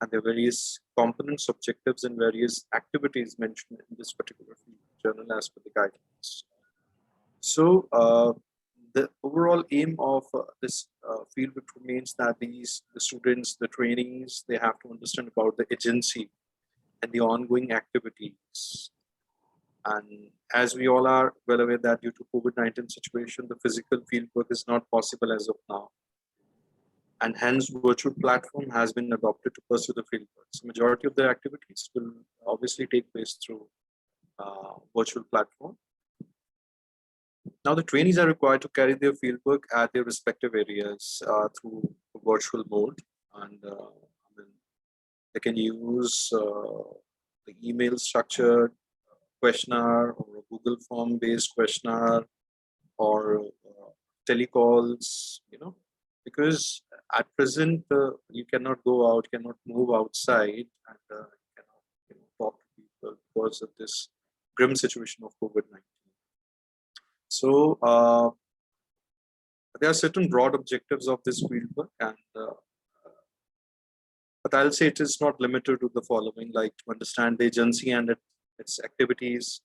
and there are various components, objectives, and various activities mentioned in this particular field journal as per the guidelines. So the overall aim of this field, which remains that the students, the trainees, they have to understand about the agency and the ongoing activities. And as we all are well aware that due to COVID-19 situation, the physical fieldwork is not possible as of now. And hence virtual platform has been adopted to pursue the fieldwork. So majority of the activities will obviously take place through virtual platform. Now the trainees are required to carry their fieldwork at their respective areas through virtual mode, and they can use the email structured questionnaire or a Google form based questionnaire or telecalls, because at present you cannot go out, cannot move outside, and cannot talk to people because of this grim situation of COVID-19. So there are certain broad objectives of this fieldwork, and but I'll say it is not limited to the following, like to understand the agency and its activities,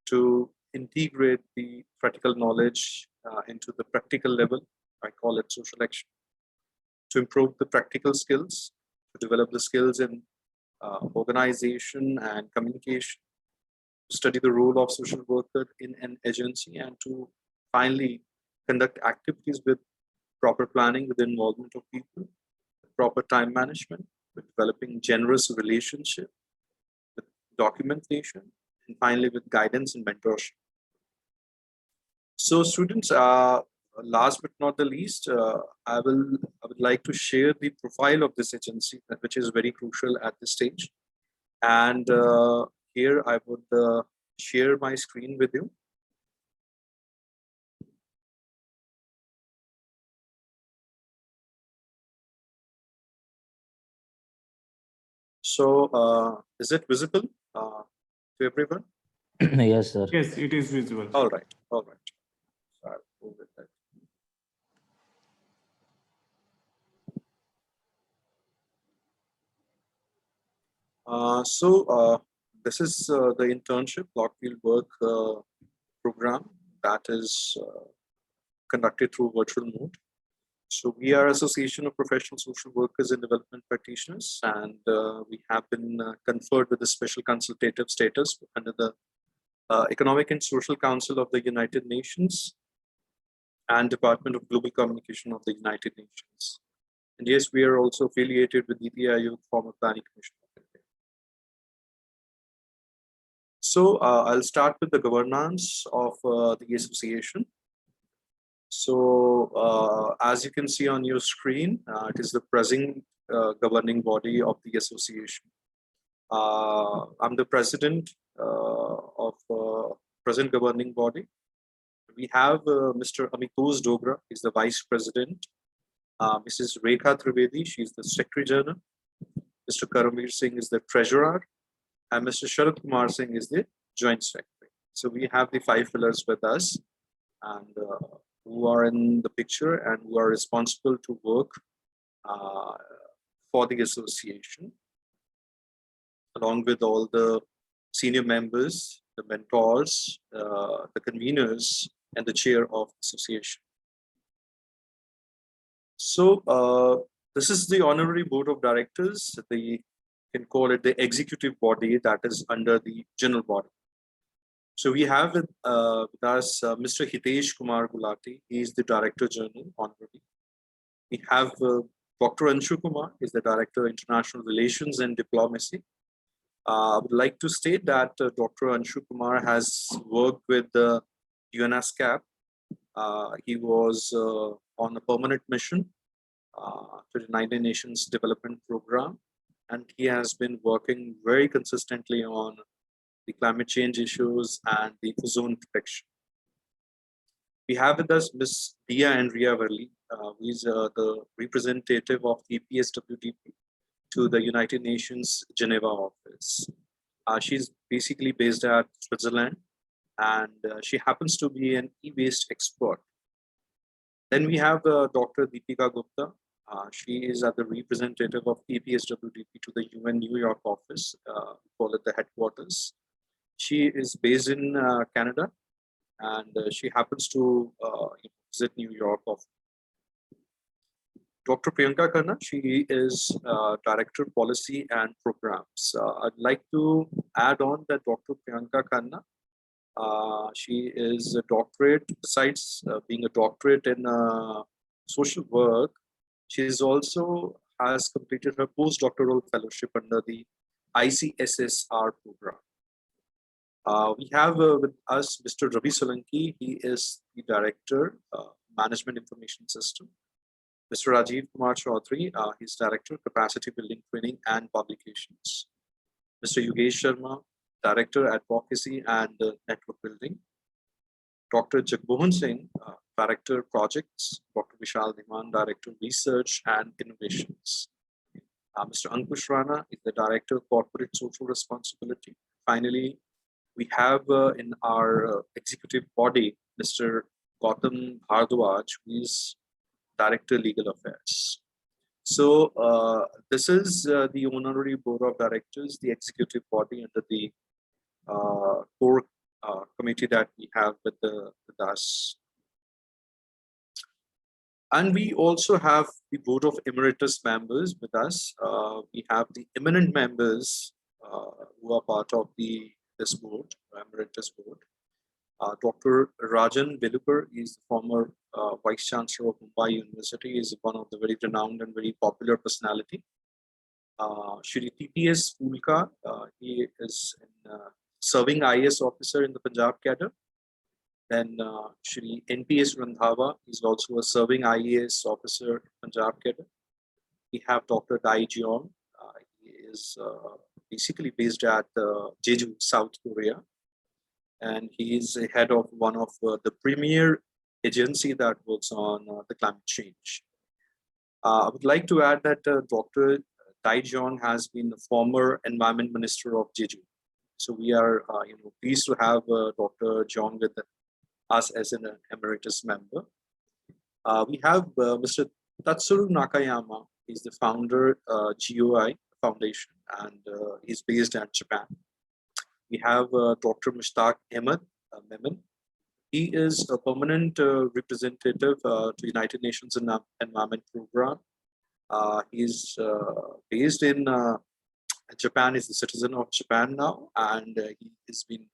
to integrate the practical knowledge into the practical level, I call it social action, to improve the practical skills, to develop the skills in organization and communication, to study the role of social worker in an agency, and to finally conduct activities with proper planning, with the involvement of people, proper time management, with developing generous relationship, with documentation, and finally with guidance and mentorship. So students, last but not the least, I would like to share the profile of this agency, which is very crucial at this stage. And here I would share my screen with you. So is it visible to everyone? Yes, sir. Yes, it is visible. All right, all right. So I'll go with that. This is the internship block field work program that is conducted through virtual mode. So we are Association of Professional Social Workers and Development Practitioners, and we have been conferred with a special consultative status under the Economic and Social Council of the United Nations and Department of Global Communication of the United Nations. And yes, we are also affiliated with Niti Aayog, former Planning Commission of India. So I'll start with the governance of the association. So as you can see on your screen, it is the present governing body of the association. I'm the president of present governing body. We have Mr. Amitosh Dogra, he's the vice president. Mrs. Rekha Trivedi, she's the secretary general. Mr. Karamveer Singh is the treasurer, and Mr. Sharad Kumar Singh is the joint secretary. So we have the 5 pillars with us, and who are in the picture and who are responsible to work for the association, along with all the senior members, the mentors, the conveners, and the chair of the association. So this is the honorary board of directors. You can call it the executive body that is under the general body. So we have with us Mr. Hitesh Kumar Gulati. He is the director general, honorary. We have Dr. Anshu Kumar, is the director of international relations and diplomacy. I would like to state that Dr. Anshu Kumar has worked with the UNASCAP. He was on a permanent mission to the United Nations Development Program, and he has been working very consistently on the climate change issues and the ozone protection. We have with us Ms. Dia Andrea Verli, who is the representative of the PSWDP to the United Nations Geneva office. She's basically based at Switzerland, and she happens to be an e-waste expert. Then we have Dr. Deepika Gupta. She is at the representative of APSWDP to the UN New York office, call it the headquarters. She is based in Canada, and she happens to visit New York often. Dr. Priyanka Khanna, she is Director Policy and Programs. I'd like to add on that Dr. Priyanka Khanna, she is a doctorate, besides being a doctorate in social work, she is also has completed her postdoctoral fellowship under the ICSSR program. We have with us Mr. Ravi Solanki. He is the Director, Management Information System. Mr. Rajiv Kumar Chaudhary, he's Director, Capacity Building Training and Publications. Mr. Yogesh Sharma, Director, Advocacy and Network Building. Dr. Jagmohan Singh, Director, Projects. Dr. Vishal Dhiman, Director, Research and Innovations. Mr. Ankush Rana is the Director, Corporate Social Responsibility. Finally, we have in our executive body, Mr. Gautam Bhardwaj, who is Director, Legal Affairs. So this is the Honorary Board of Directors, the executive body under the core committee that we have with us. And we also have the Board of Emeritus members with us. We have the eminent members who are part of this board, Emeritus Board. Dr. Rajan Velupur is the former Vice Chancellor of Mumbai University, is one of the very renowned and very popular personality. Shri TPS Fulka, he is a serving IAS officer in the Punjab cadre. Then Shri NPS Randhawa is also a serving IAS officer in Punjab cadre. We have Dr. Dai Jeong. He is basically based at Jeju, South Korea. And he is the head of one of the premier agency that works on the climate change. I would like to add that Dr. Dai Jeong has been the former Environment Minister of Jeju. So we are pleased to have Dr. Jeong with us as an emeritus member. We have Mr. Tatsuru Nakayama. He's the founder, GOI Foundation, and he's based at Japan. We have Dr. Mushtaq Ahmed Memon. He is a permanent representative to United Nations Environment Program. He's based in Japan, is a citizen of Japan now, and he has been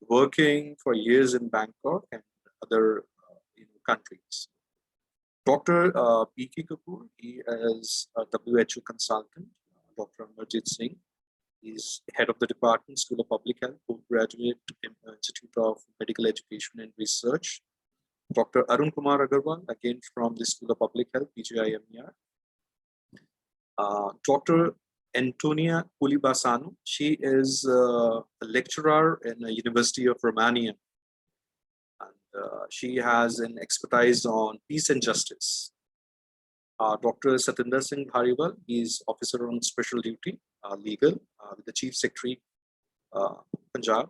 working for years in Bangkok and other countries. Dr. P.K. Kapoor, he is a WHO consultant. Dr. Amarjit Singh, he's head of the department, School of Public Health, postgraduate Institute of Medical Education and Research. Dr. Arun Kumar Agarwal, again from the School of Public Health, PGIMER. Dr. Antonia Kulibasanu, she is a lecturer in the University of Romania. And she has an expertise on peace and justice. Dr. Satinder Singh Dhariwal, he is officer on special duty, legal, with the Chief Secretary, Punjab.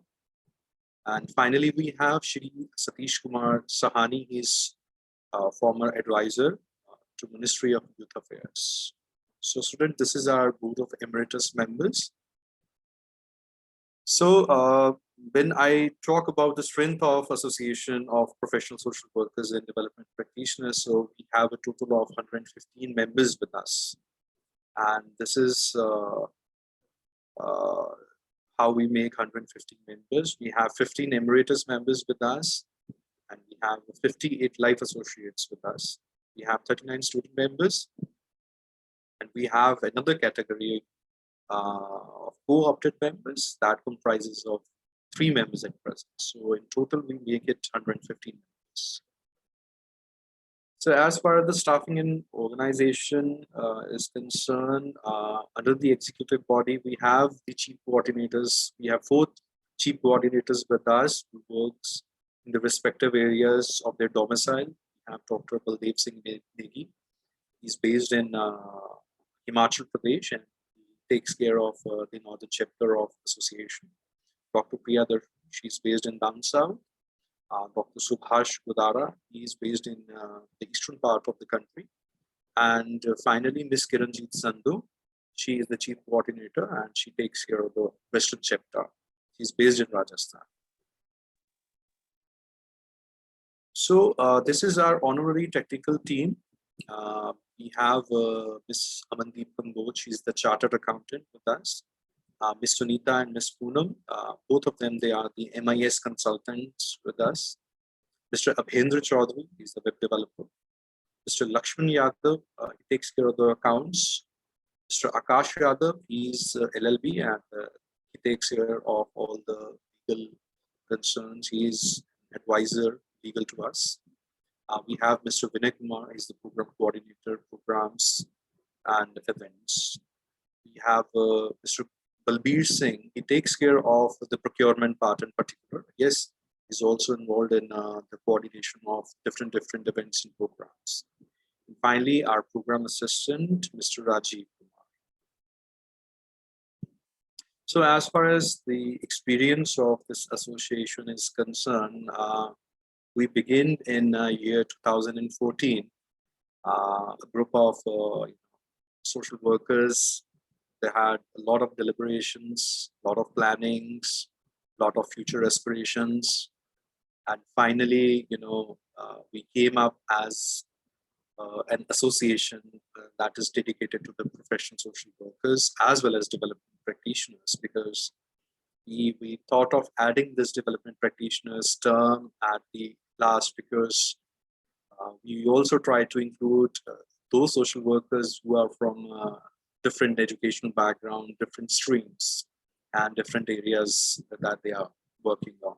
And finally, we have Shri Satish Kumar Sahani, he is former advisor to Ministry of Youth Affairs. So student, this is our Board of Emeritus members. So when I talk about the strength of Association of Professional Social Workers and Development Practitioners, so we have a total of 115 members with us. And this is how we make 115 members. We have 15 Emeritus members with us, and we have 58 Life Associates with us. We have 39 student members, and we have another category of co-opted members that comprises of 3 members at present. So in total, we make it 115 members. So as far as the staffing and organization is concerned, under the executive body, we have the chief coordinators. We have 4 chief coordinators with us who works in the respective areas of their domicile. We have Dr. Baldev Singh Negi. He's based in Himachal Pradesh, and takes care of the northern chapter of association. Dr. Priya Darsh, she's based in down south. Dr. Subhash Godara, he is based in the eastern part of the country. And finally, Ms. Kiranjit Sandhu. She is the chief coordinator and she takes care of the Western chapter. She's based in Rajasthan. So this is our honorary technical team. We have Ms. Amandeep Kamboj, she's the chartered accountant with us. Ms. Sunita and Ms. Poonam, both of them, they are the MIS consultants with us. Mr. Abhendra Chaudhary, he's the web developer. Mr. Lakshman Yadav, he takes care of the accounts. Mr. Akash Yadav, he's LLB and he takes care of all the legal concerns. He's advisor legal to us. We have Mr. Vinay Kumar, he's the program coordinator, programs and events. We have Mr. Balbir Singh, he takes care of the procurement part in particular. Yes, he's also involved in the coordination of different events and programs. And finally, our program assistant, Mr. Rajiv Kumar. So as far as the experience of this association is concerned, we began in year 2014, a group of social workers. They had a lot of deliberations, a lot of plannings, a lot of future aspirations. And finally, we came up as an association that is dedicated to the professional social workers as well as development practitioners, because we thought of adding this development practitioners term at the last because we also try to include those social workers who are from different educational background, different streams, and different areas that they are working on.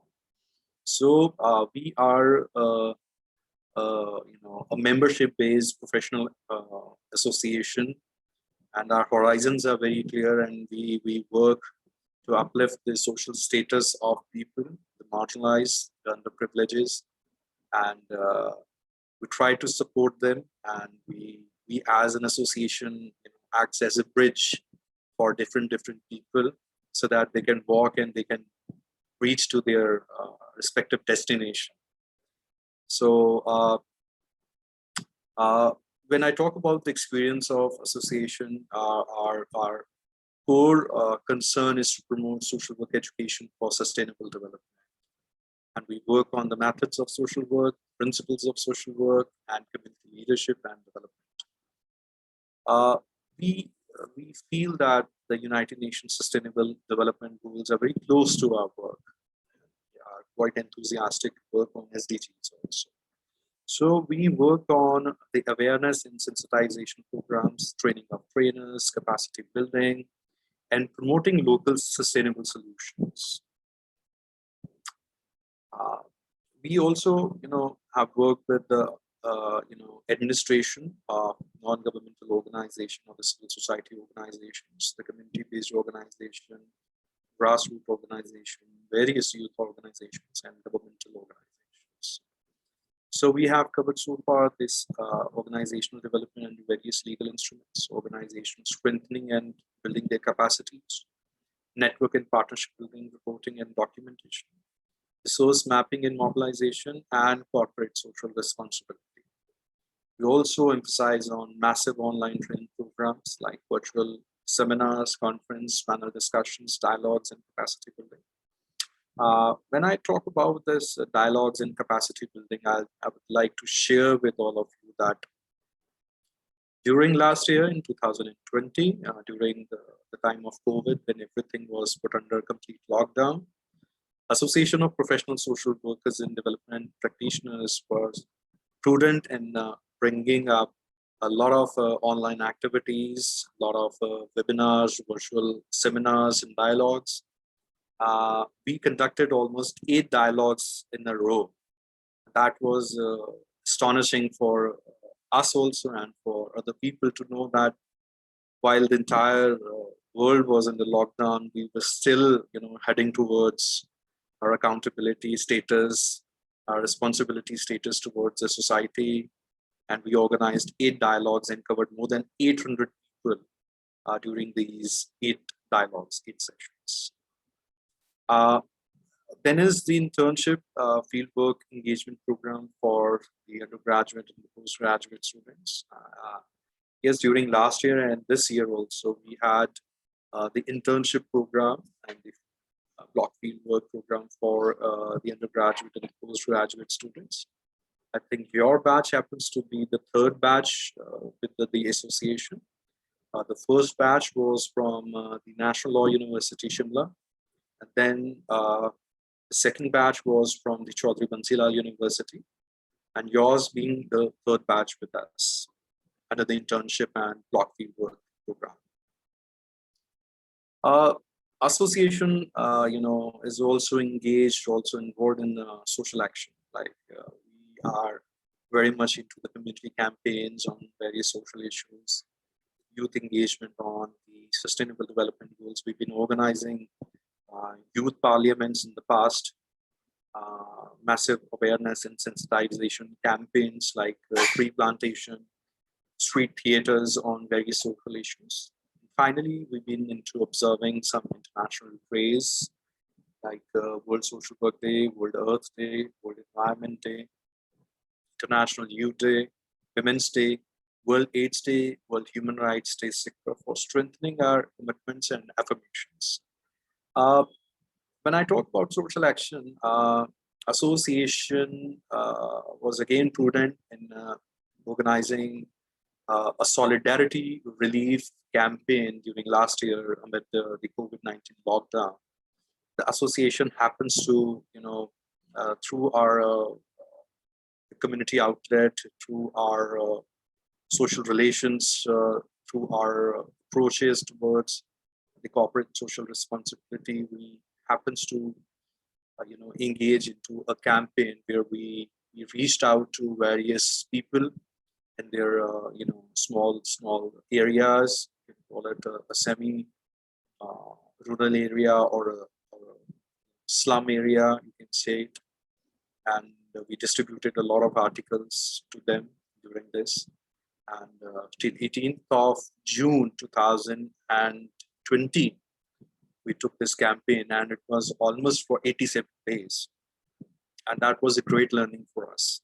So we are a membership-based professional association, and our horizons are very clear, and we work to uplift the social status of people, the marginalized, the underprivileged, and we try to support them. And we as an association acts as a bridge for different people, so that they can walk and they can reach to their respective destination. So when I talk about the experience of association, our core concern is to promote social work education for sustainable development. And we work on the methods of social work, principles of social work, and community leadership and development. We feel that the United Nations Sustainable Development Goals are very close to our work. We are quite enthusiastic to work on SDGs also. So we work on the awareness and sensitization programs, training of trainers, capacity building, and promoting local sustainable solutions. We also, have worked with the, administration of non-governmental organization or the civil society organizations, the community-based organization, grassroots organization, various youth organizations, and governmental organizations. So we have covered so far this organizational development and various legal instruments, organizations strengthening and building their capacities, network and partnership building, reporting and documentation, resource mapping and mobilization, and corporate social responsibility. We also emphasize on massive online training programs like virtual seminars, conference, panel discussions, dialogues, and capacity building. When I talk about this dialogues and capacity building, I would like to share with all of you that during last year in 2020, during the time of COVID, when everything was put under complete lockdown, Association of Professional Social Workers and Development Practitioners was prudent in bringing up a lot of online activities, a lot of webinars, virtual seminars, and dialogues. We conducted almost 8 dialogues in a row. That was astonishing for us also and for other people to know that while the entire world was in the lockdown, we were still, heading towards our accountability status, our responsibility status towards the society. And we organized 8 dialogues and covered more than 800 people during these 8 dialogues, 8 sessions. Then is the internship fieldwork engagement program for the undergraduate and the postgraduate students. yes, during last year and this year also, we had the internship program and the block field work program for the undergraduate and postgraduate students. I think your batch happens to be the third batch with the association. The first batch was from the National Law University, Shimla. And then the second batch was from the Chaudhry Bansilal University. And yours being the third batch with us under the internship and block field work program. Association, is also engaged, also involved in social action. Like we are very much into the community campaigns on various social issues, youth engagement on the sustainable development goals. We've been organizing youth parliaments in the past, massive awareness and sensitization campaigns like tree plantation, street theaters on various social issues. Finally, we've been into observing some international days like World Social Work Day, World Earth Day, World Environment Day, International Youth Day, Women's Day, World AIDS Day, World Human Rights Day, etc., for strengthening our commitments and affirmations. When I talk about social action, association was again prudent in organizing a solidarity relief campaign during last year amid the COVID-19 lockdown. The association happens to, through our community outlet, through our social relations, through our approaches towards the corporate social responsibility, we happens to, engage into a campaign where we reached out to various people in their small areas. You can call it a semi rural area or a slum area, you can say it. And we distributed a lot of articles to them during this. And till 18th of June 2020, we took this campaign, and it was almost for 87 days. And that was a great learning for us.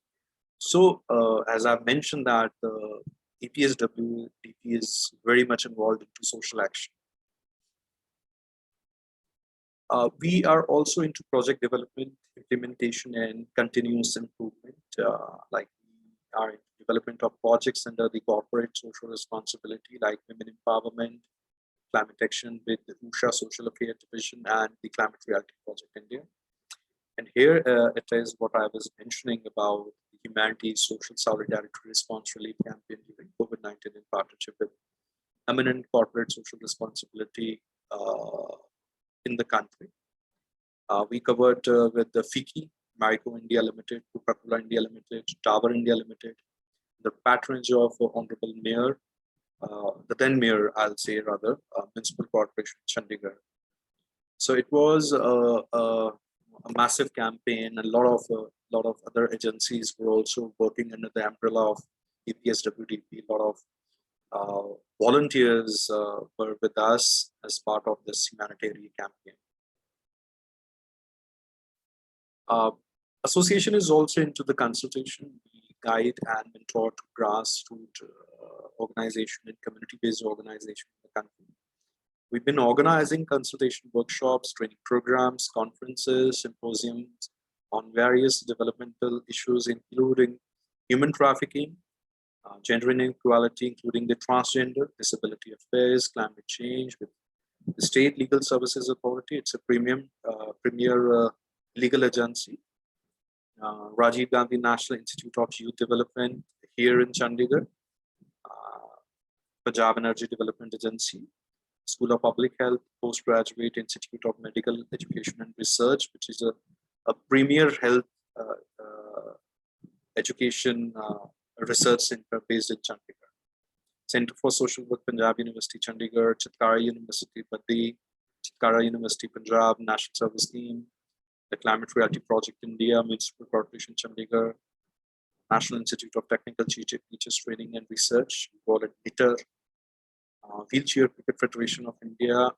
So, as I've mentioned that EPSW DP is very much involved into social action. We are also into project development, implementation, and continuous improvement. Like we are in development of projects under the corporate social responsibility, like women empowerment, climate action with the USHA Social Affairs Division and the Climate Reality Project India. And here it is what I was mentioning about the Humanities Social Solidarity Response Relief Campaign during COVID-19 in partnership with eminent corporate social responsibility in the country. We covered with the FICCI, Marico India Limited, Coca-Cola India Limited, Tower India Limited, the patronage of Honorable Mayor, the then Mayor, I'll say rather, Municipal Corporation Chandigarh. So it was a massive campaign. A lot of other agencies were also working under the umbrella of EPSWDP. A lot of volunteers were with us as part of this humanitarian campaign. Association is also into the consultation. We guide and mentor to grassroots organization and community-based organization in the country. We've been organizing consultation workshops, training programs, conferences, symposiums on various developmental issues, including human trafficking, gender inequality, including the transgender, disability affairs, climate change, with the State Legal Services Authority. It's a premier legal agency. Rajiv Gandhi National Institute of Youth Development here in Chandigarh, Punjab Energy Development Agency, School of Public Health, Postgraduate Institute of Medical Education and Research, which is a premier health education research center based in Chandigarh. Center for Social Work, Punjab University, Chandigarh, Chitkara University, Baddi, Chitkara University, Punjab, National Service Team, the Climate Reality Project India, Municipal Corporation, Chandigarh, National Institute of Technical Teachers Training and Research, we call it NITR, Wheelchair Cricket Federation of India,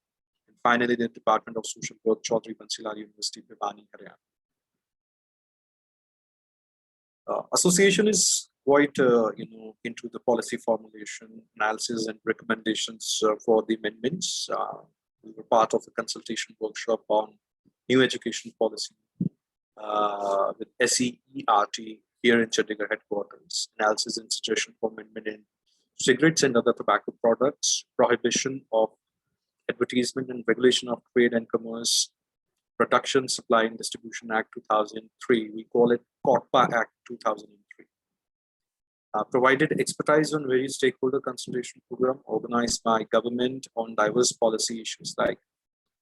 and finally the Department of Social Work, Chaudhry Bansilal University, Bhiwani, Haryana. Association is quite into the policy formulation, analysis, and recommendations for the amendments. We were part of a consultation workshop on new education policy with SEERT here in Chandigarh headquarters. Analysis and suggestion for amendment in cigarettes and other tobacco products, prohibition of advertisement and regulation of trade and commerce, Production, Supply and Distribution Act 2003. We call it COTPA Act 2003. Provided expertise on various stakeholder consultation program organized by government on diverse policy issues like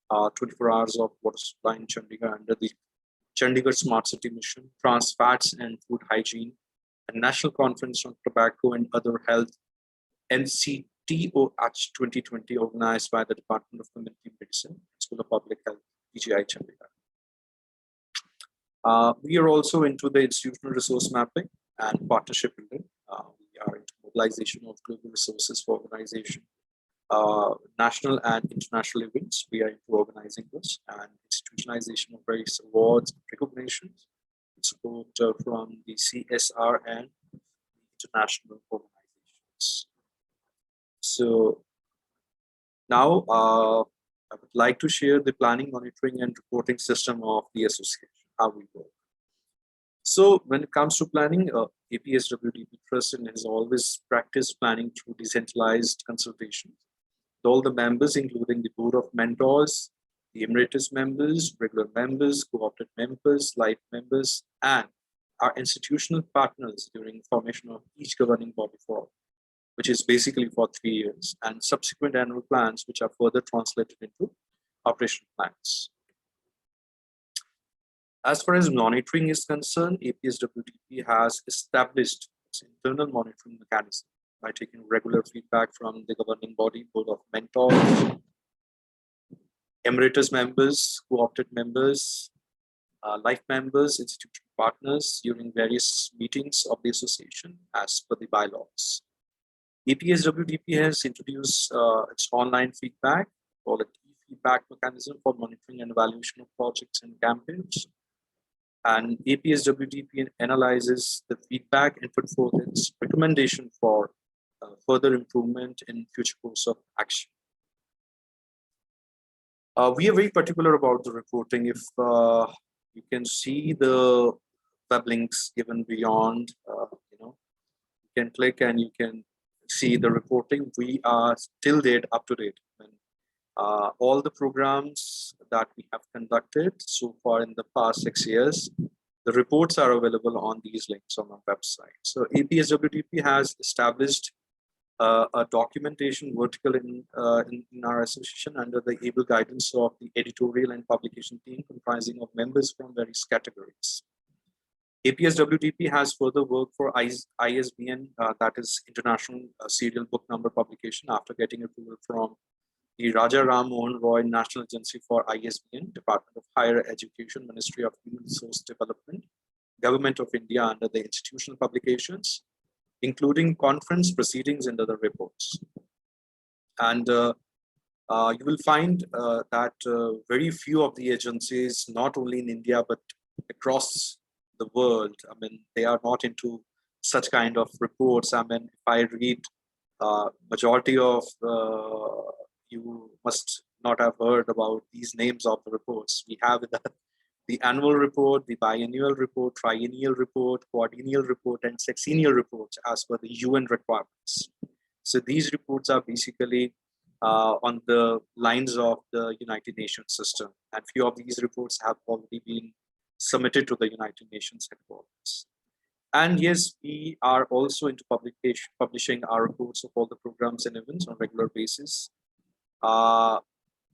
24 hours of water supply in Chandigarh under the Chandigarh Smart City Mission, Trans Fats and Food Hygiene, a National Conference on Tobacco and Other Health, NCTOH 2020, organized by the Department of Community Medicine, School of Public Health, PGI Chandigarh. We are also into the institutional resource mapping and partnership building. We are into mobilization of global resources for organization, national and international events. We are into organizing this and institutionalization of various awards and recognitions, support from the CSR and international organizations. So now I would like to share the planning, monitoring, and reporting system of the association, how we work. So when it comes to planning, APSWDP Trust has always practiced planning through decentralized consultations. All the members, including the board of mentors, the emeritus members, regular members, co-opted members, life members, and our institutional partners during formation of each governing body for, which is basically for 3 years, and subsequent annual plans, which are further translated into operational plans. As far as monitoring is concerned, APSWDP has established its internal monitoring mechanism by taking regular feedback from the governing body, board of mentors, emeritus members, co-opted members, life members, institutional partners during various meetings of the association as per the bylaws. APSWDP has introduced its online feedback, called it e-feedback mechanism for monitoring and evaluation of projects and campaigns. And APSWDP analyzes the feedback and put forth its recommendation for further improvement in future course of action. We are very particular about the reporting. If you can see the web links given beyond, you can click and you can see the reporting. We are till date up to date. All the programs that we have conducted so far in the past 6 years, the reports are available on these links on our website. So APSWDP has established a documentation vertical in our association under the able guidance of the editorial and publication team comprising of members from various categories. APSWDP has further worked for ISBN, that is International Serial Book Number Publication, after getting approval from the Raja Ram Mohan Roy National Agency for ISBN, Department of Higher Education, Ministry of Human Resource Development, Government of India under the institutional publications, including conference proceedings and other reports. And you will find that very few of the agencies, not only in India, but across the world, I mean, they are not into such kind of reports. I mean, if I read majority of, you must not have heard about these names of the reports. We have the annual report, the biennial report, triennial report, quadrennial report, and sexennial reports as per the UN requirements. So these reports are basically on the lines of the United Nations system. And few of these reports have already been submitted to the United Nations headquarters. And yes, we are also into publishing our reports of all the programs and events on a regular basis.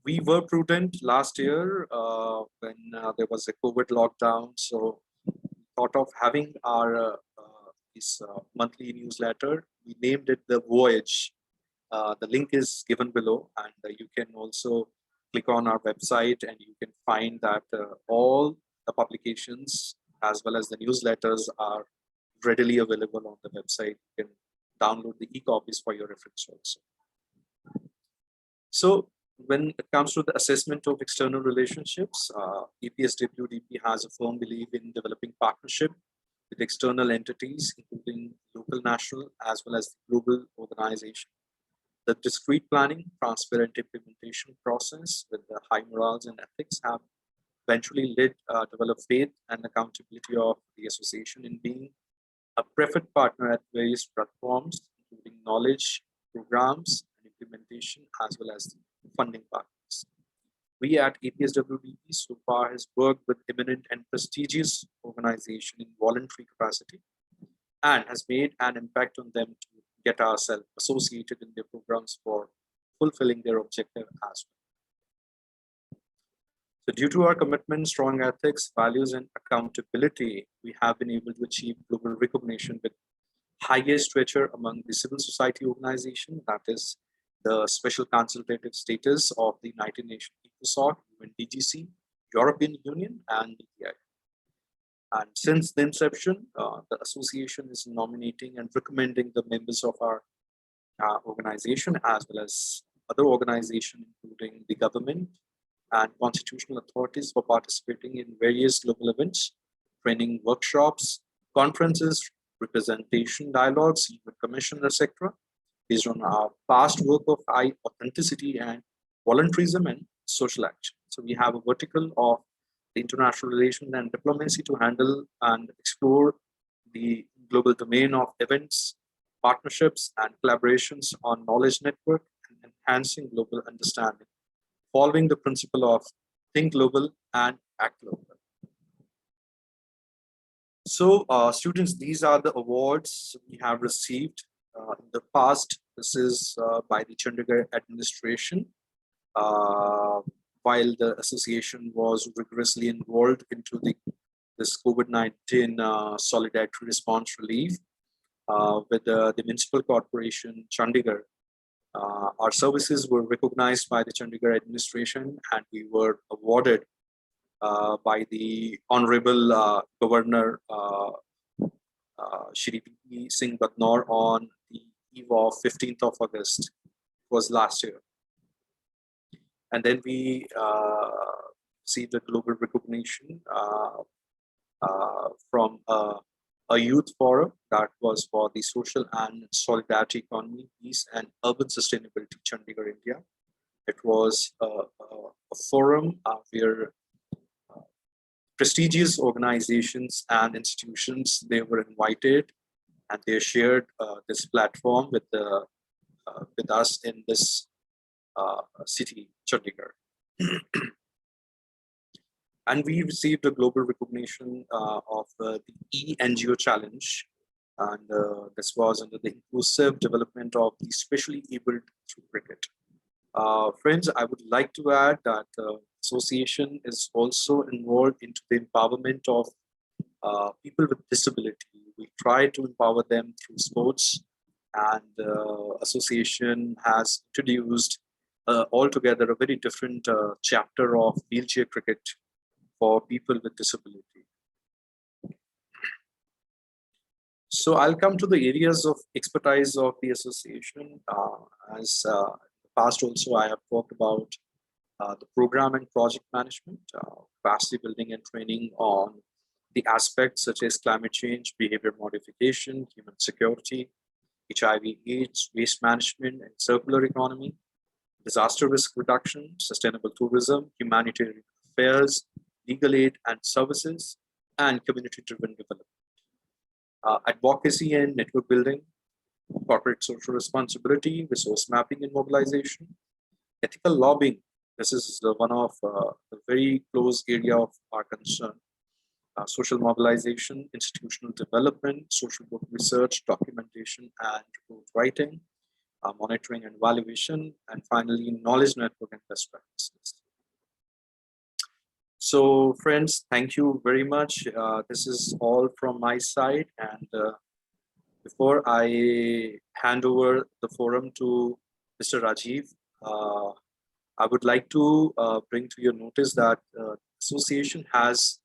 We were prudent last year when there was a COVID lockdown. So thought of having our this monthly newsletter. We named it The Voyage. The link is given below, and you can also click on our website and you can find that all the publications as well as the newsletters are readily available on the website. You can download the e-copies for your reference also. So when it comes to the assessment of external relationships, APSWDP has a firm belief in developing partnership with external entities, including local, national, as well as global organization. The discrete planning, transparent implementation process with the high morals and ethics have eventually develop faith and accountability of the association in being a preferred partner at various platforms, including knowledge, programs, and implementation, as well as funding partners. We at APSWDP so far has worked with eminent and prestigious organizations in voluntary capacity and has made an impact on them to get ourselves associated in their programs for fulfilling their objective as well. So due to our commitment, strong ethics, values, and accountability, we have been able to achieve global recognition with highest stature among the civil society organization, that is the special consultative status of the United Nations ECOSOC, UNDGC, European Union, and DTI. And since the inception, the association is nominating and recommending the members of our organization as well as other organizations, including the government and constitutional authorities, for participating in various global events, training workshops, conferences, representation dialogues, human commission, etc., based on our past work of high authenticity and voluntarism and social action. So we have a vertical of the international relations and diplomacy to handle and explore the global domain of events, partnerships, and collaborations on knowledge network and enhancing global understanding, following the principle of think global and act global. So students, these are the awards we have received in the past. This is by the Chandigarh administration, while the association was rigorously involved into this COVID-19 solidarity response relief with the municipal corporation Chandigarh. Our services were recognized by the Chandigarh administration, and we were awarded by the Honorable Governor Shri P. Singh Badnor on the eve of 15th of August. It was last year. And then we received a global recognition from a youth forum that was for the social and solidarity economy, peace and urban sustainability, Chandigarh, India. It was a forum where prestigious organizations and institutions, they were invited and they shared this platform with us in this city, Chandigarh. And we received a global recognition of the E-NGO Challenge. And this was under the inclusive development of the specially abled through cricket. Friends, I would like to add that association is also involved into the empowerment of people with disability. We try to empower them through sports, and association has introduced altogether a very different chapter of wheelchair cricket for people with disability. So I'll come to the areas of expertise of the association. As in the past also, I have talked about the program and project management, capacity building and training on the aspects such as climate change, behavior modification, human security, HIV/AIDS, waste management and circular economy, disaster risk reduction, sustainable tourism, humanitarian affairs, legal aid and services, and community-driven development. Advocacy and network building, corporate social responsibility, resource mapping and mobilization, ethical lobbying. This is one of the very close area of our concern. Social mobilization, institutional development, social book research, documentation and report writing, monitoring and evaluation, and finally, knowledge network and best practices. So friends, thank you very much. This is all from my side. And before I hand over the forum to Mr. Rajiv, I would like to bring to your notice that the association has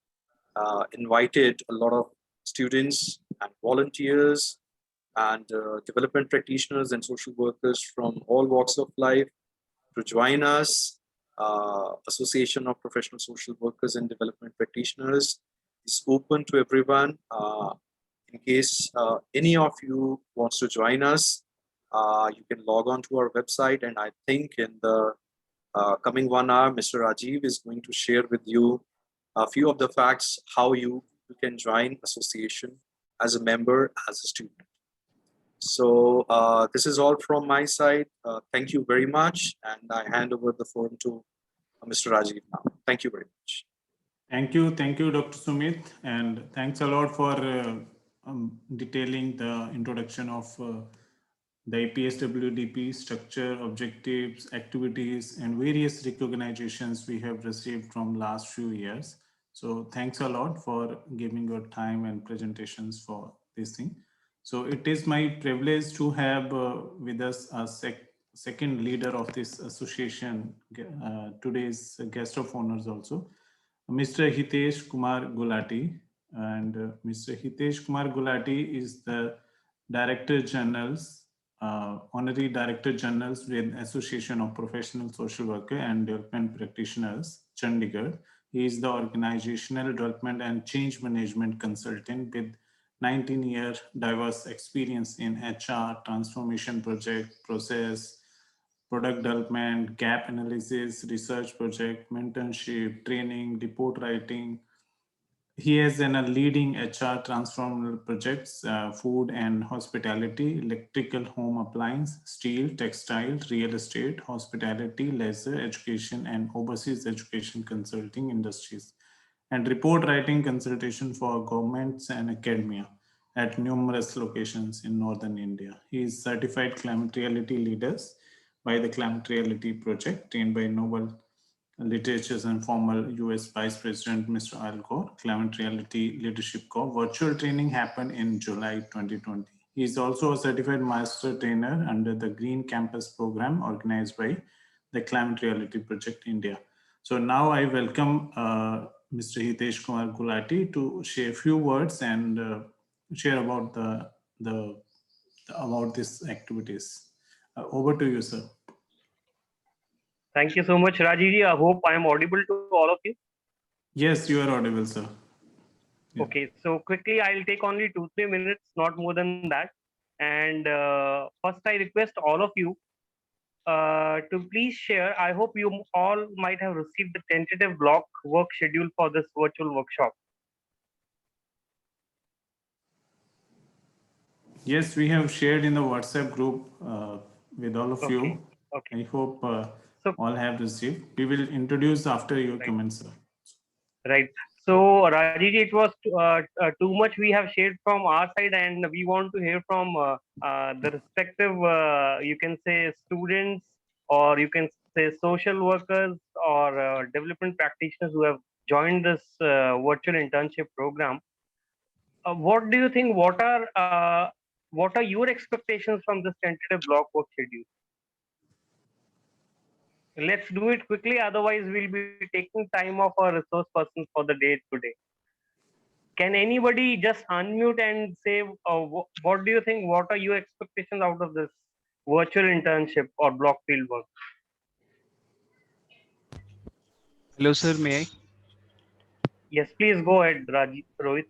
invited a lot of students and volunteers and development practitioners and social workers from all walks of life to join us. Association of Professional Social Workers and Development Practitioners is open to everyone. In case any of you wants to join us, you can log on to our website, and I think in the coming 1 hour, Mr. Rajiv is going to share with you a few of the facts how you can join association as a member, as a student. So this is all from my side. Thank you very much, and I hand over the phone to Mr. Rajiv now. Thank you very much. Thank you, Dr. Sumit, and thanks a lot for detailing the introduction of the APSWDP structure, objectives, activities, and various recognitions we have received from last few years. So thanks a lot for giving your time and presentations for this thing. So it is my privilege to have with us a second leader of this association, today's guest of honors also, Mr. Hitesh Kumar Gulati. And Mr. Hitesh Kumar Gulati is the Director Generals, Honorary Director Generals with Association of Professional Social Worker and Development Practitioners, Chandigarh. He is the Organizational Development and Change Management Consultant with 19-year diverse experience in HR, transformation project, process, product development, gap analysis, research project, mentorship, training, report writing. He has a leading HR transformational projects, food and hospitality, electrical home appliance, steel, textile, real estate, hospitality, leisure, education, and overseas education consulting industries, and report writing consultation for governments and academia at numerous locations in northern India. He is certified climate reality leaders by the Climate Reality Project, trained by Nobel Literatures and former US Vice President Mr. Al Gore. Climate Reality Leadership Corps. Virtual training happened in July 2020. He is also a certified master trainer under the Green Campus program organized by the Climate Reality Project India. So now I welcome Mr. Hitesh Kumar Gulati to share a few words and share about about these activities. Over to you, sir. Thank you so much, Rajiv. I hope I am audible to all of you. Yes, you are audible, sir. Yeah. Okay, so quickly, I'll take only 2-3 minutes, not more than that. And first, I request all of you to please share. I hope you all might have received the tentative block work schedule for this virtual workshop. Yes, we have shared in the WhatsApp group with all of you. Okay. I hope all have received. We will introduce after your comments, sir. Right. So, Rajiv, it was too much we have shared from our side, and we want to hear from the respective, you can say, students, or you can say social workers or development practitioners who have joined this virtual internship program. What do you think? What are your expectations from this tentative block work schedule? Let's do it quickly, otherwise we'll be taking time of our resource persons for the day today. Can anybody just unmute and say, what do you think? What are your expectations out of this virtual internship or block field work? Hello, sir. May I? Yes, please go ahead, Rohit.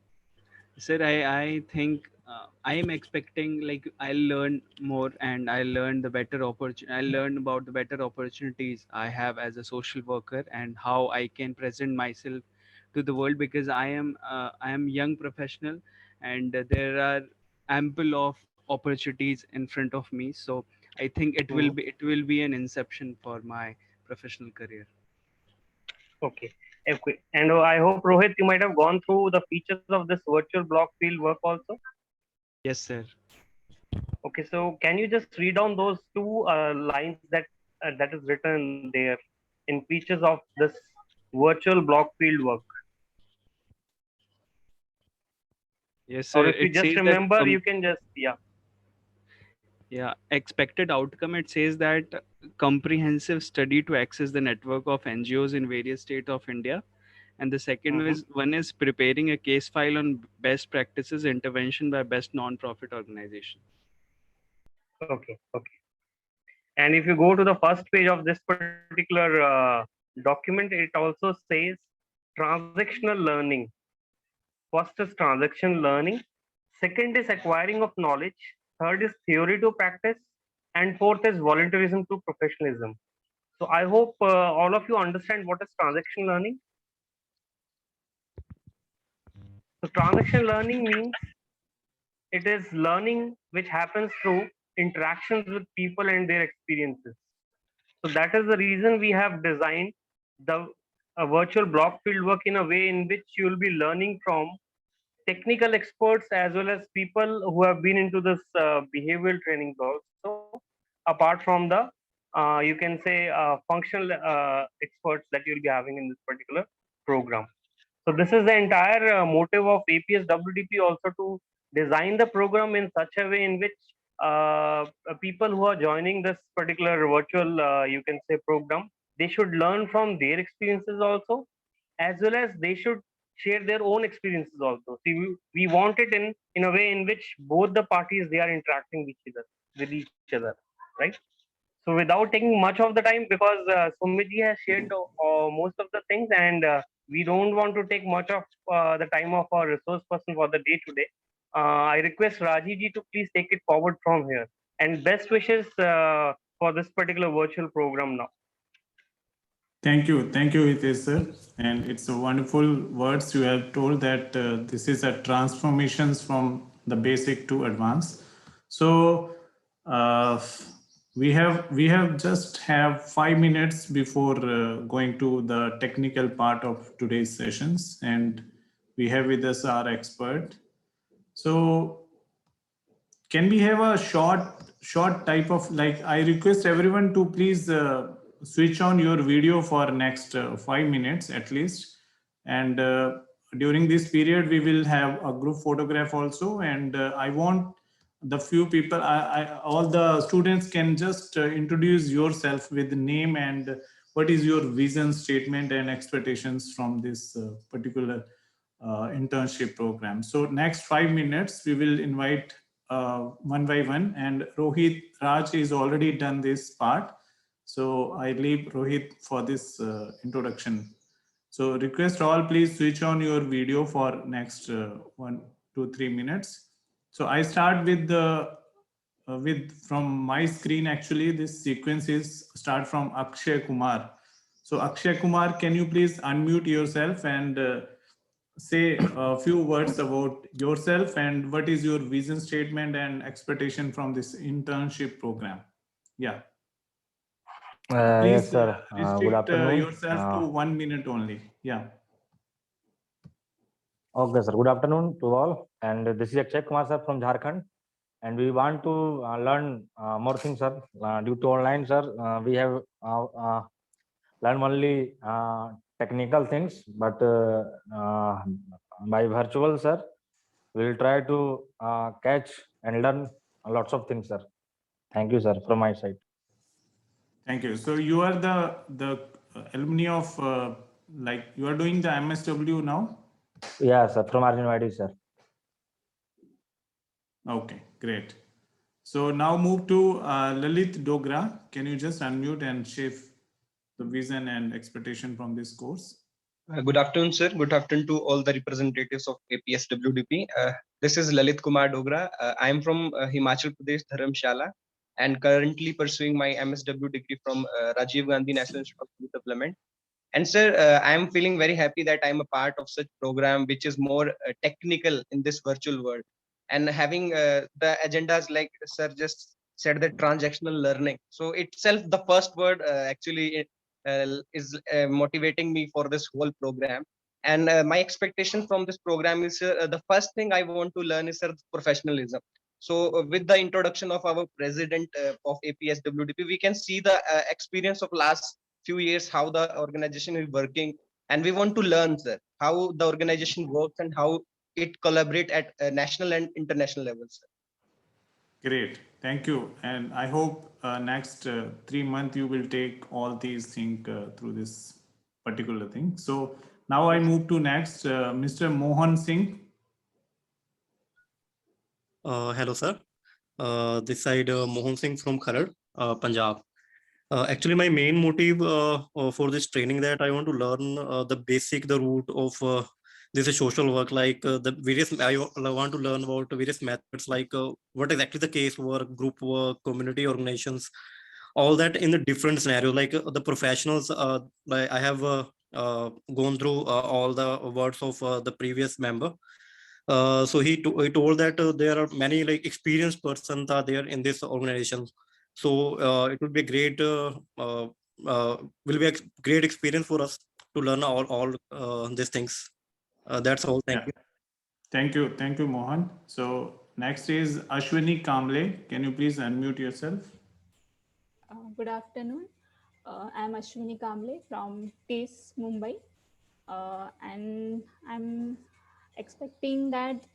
Sir, I think I am expecting like I'll learn more and I'll learn the better opportunity. I'll learn about the better opportunities I have as a social worker and how I can present myself to the world, because I am young professional and there are ample of opportunities in front of me. So I think it will be an inception for my professional career. Okay. And I hope, Rohit, you might have gone through the features of this virtual block field work also. Yes, sir. Okay, so can you just read down those two lines that is written there in features of this virtual block field work? Yes, sir. Or if you just remember, you can just, yeah. Yeah, expected outcome. It says that comprehensive study to access the network of NGOs in various states of India. And the second one is preparing a case file on best practices intervention by best non-profit organization. Okay. And if you go to the first page of this particular document, it also says transactional learning. First is transaction learning. Second is acquiring of knowledge. Third is theory to practice. And fourth is volunteerism to professionalism. So I hope all of you understand what is transaction learning. So transaction learning means it is learning which happens through interactions with people and their experiences. So that is the reason we have designed the virtual block fieldwork in a way in which you will be learning from technical experts as well as people who have been into this behavioral trainings also, apart from the you can say functional experts that you'll be having in this particular program. So this is the entire motive of APS WDP also, to design the program in such a way in which people who are joining this particular virtual you can say program, they should learn from their experiences also, as well as they should share their own experiences also. See, we want it in a way in which both the parties, they are interacting with each other, right? So without taking much of the time, because Sumit ji has shared most of the things, and we don't want to take much of the time of our resource person for the day today. I request Raji ji to please take it forward from here. And best wishes for this particular virtual program now. Thank you, Hitesh sir. And it's a wonderful words you have told, that this is a transformations from the basic to advanced. So we have just have 5 minutes before going to the technical part of today's sessions, and we have with us our expert. So can we have a short type of, like, I request everyone to please switch on your video for next 5 minutes at least, and during this period we will have a group photograph also, and I want the few people, all the students can just introduce yourself with the name and what is your vision statement and expectations from this particular internship program. So next 5 minutes we will invite one by one, and Rohit Raj is already done this part, so I leave Rohit for this introduction. So request all, please switch on your video for next 1 to 3 minutes. So I start with the from my screen. Actually, this sequence is start from Akshay Kumar. So Akshay Kumar, can you please unmute yourself and say a few words about yourself and what is your vision statement and expectation from this internship program? Yeah. Please Yes, sir. Good restrict afternoon. yourself to 1 minute only. Yeah. Okay, sir. Good afternoon to all. And this is Akshay Kumar, sir, from Jharkhand. And we want to learn more things, sir. Due to online, sir, we have learned only technical things, but by virtual, sir, we will try to catch and learn lots of things, sir. Thank you, sir, from my side. Thank you. So you are the alumni of like you are doing the MSW now? Yeah, sir, from RGNIYD, sir. Okay, great. So now move to Lalit Dogra. Can you just unmute and share the vision and expectation from this course? Good afternoon, sir. Good afternoon to all the representatives of APS WDP. This is Lalit Kumar Dogra. I am from Himachal Pradesh, Dharamshala, and currently pursuing my MSW degree from Rajiv Gandhi National Institute of Youth Development. And sir, I am feeling very happy that I am a part of such program which is more technical in this virtual world, and having the agendas like sir just said, that transactional learning. So itself, the first word actually is motivating me for this whole program. And my expectation from this program is the first thing I want to learn is professionalism. So with the introduction of our president of APS WDP, we can see the experience of last few years, how the organization is working, and we want to learn, sir, how the organization works and how it collaborate at national and international levels. Great, thank you. And I hope next 3 months you will take all these things through this particular thing. So now I move to next, Mr. Mohan Singh. Hello, sir. This side Mohan Singh from Kharad, Punjab. Actually, my main motive for this training that I want to learn the root of this is social work, like the various, I want to learn about various methods, like what exactly the case work, group work, community organizations, all that in the different scenarios. Like the professionals, like I have gone through all the words of the previous member. So he told that there are many like experienced persons are there in this organization. So it would be a great will be a great experience for us to learn all these things. That's all. Thank Yeah. you. Thank you, Mohan. So next is Ashwini Kamble. Can you please unmute yourself? Good afternoon. I'm Ashwini Kamble from TIS, Mumbai. And I'm expecting that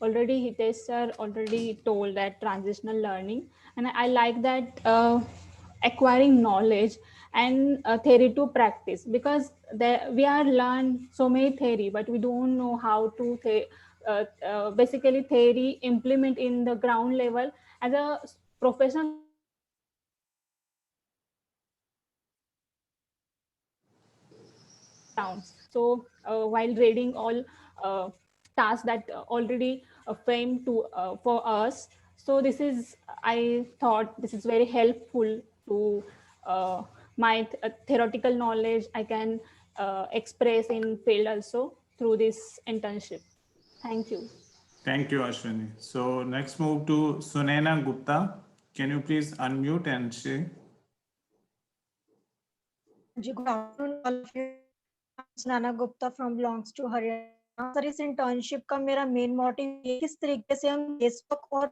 already Hitesh sir already told that transitional learning. And I like that acquiring knowledge and theory to practice, because we are learn so many theory, but we don't know how to basically theory implement in the ground level. As a professional rounds. So while reading all tasks that already framed to for us, so this is, I thought this is very helpful to my theoretical knowledge I can express in field also through this internship. Thank you. Thank you, Ashwini. So next move to Sunena Gupta. Can you please unmute and say? Good afternoon, all of you. Sunana Gupta from belongs to Haryana. Sir इस internship का मेरा main motive ये किस तरीके से हम case work और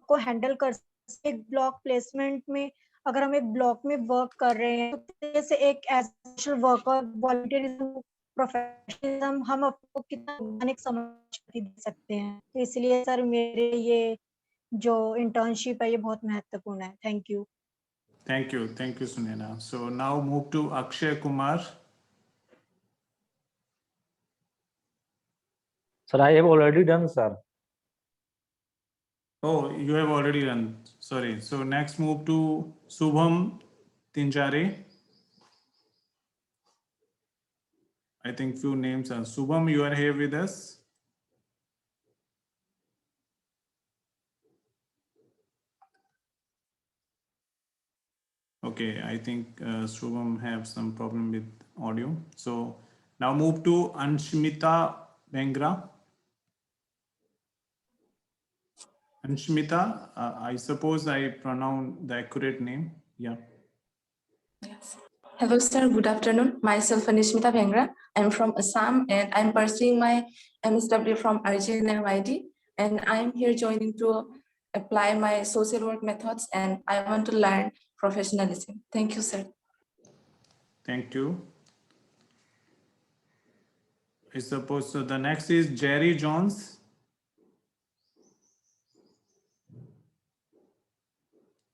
को हैंडल कर सकते हैं। एक ब्लॉक प्लेसमेंट में अगर हम एक ब्लॉक में वर्क कर रहे हैं तो जैसे एक as social worker volunteerism professionalism हम आपको कितना एक समाज दे सकते हैं। तो इसलिए सर मेरे ये जो इंटर्नशिप है ये बहुत महत्वपूर्ण है। Thank you. Thank you, Sunena. So now move to Akshay Kumar. Sir, I have already done, sir. Oh, you have already done. Sorry. So next move to Subham Tinjare. I think few names are Subham. You are here with us. Okay, I think Shubham have some problem with audio. So now move to Anshmita Bengra. Anshmita, I suppose I pronounce the accurate name. Yeah. Yes. Hello, sir. Good afternoon. Myself, Anishmita Bengra. I'm from Assam and I'm pursuing my MSW from RGNIYD. And I'm here joining to apply my social work methods and I want to learn professionalism. Thank you, sir. Thank you. I suppose so. The next is Jerry Jones.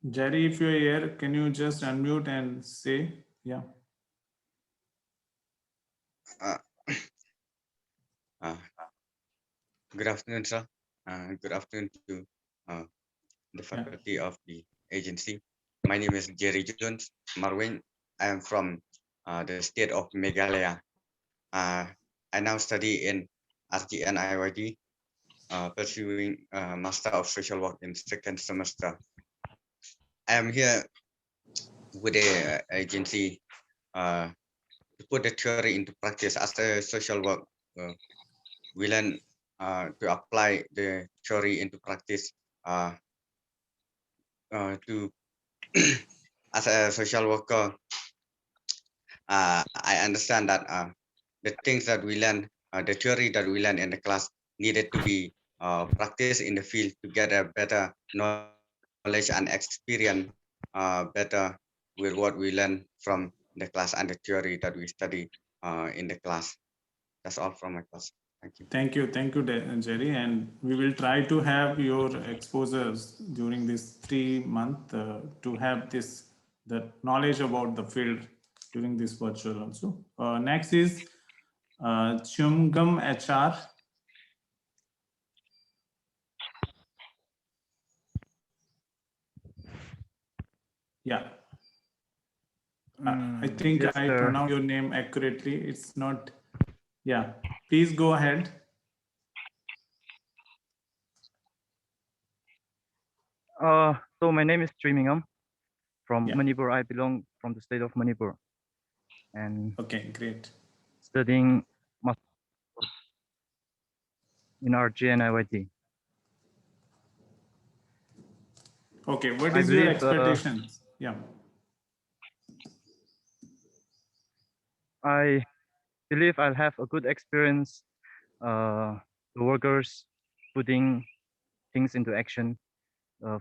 Jerry, if you're here, can you just unmute and say, yeah. Good afternoon, sir. Good afternoon to the faculty of the agency. My name is Jerry Jones Marwin. I am from the state of Meghalaya. I now study in RGNIYD, pursuing Master of Social Work in second semester. I am here with the agency to put the theory into practice. As a social work, we learn to apply the theory into practice to as a social worker. I understand that the things that we learn, the theory that we learn in the class needed to be practiced in the field to get a better knowledge and experience better with what we learn from the class and the theory that we study in the class. That's all from my class. Thank you. Thank you, Jerry. And we will try to have your exposures during this 3 month to have the knowledge about the field during this virtual also. Next is Chumgam HR. Yeah. I think Yes, I sir. pronounce your name accurately. It's not Yeah, please go ahead. So my name is Trimingam from Yeah. Manipur. I belong from the state of Manipur and Okay, great. studying in RGNIYD. Okay, what I is your believe expectations? Yeah. I believe I'll have a good experience. The workers putting things into action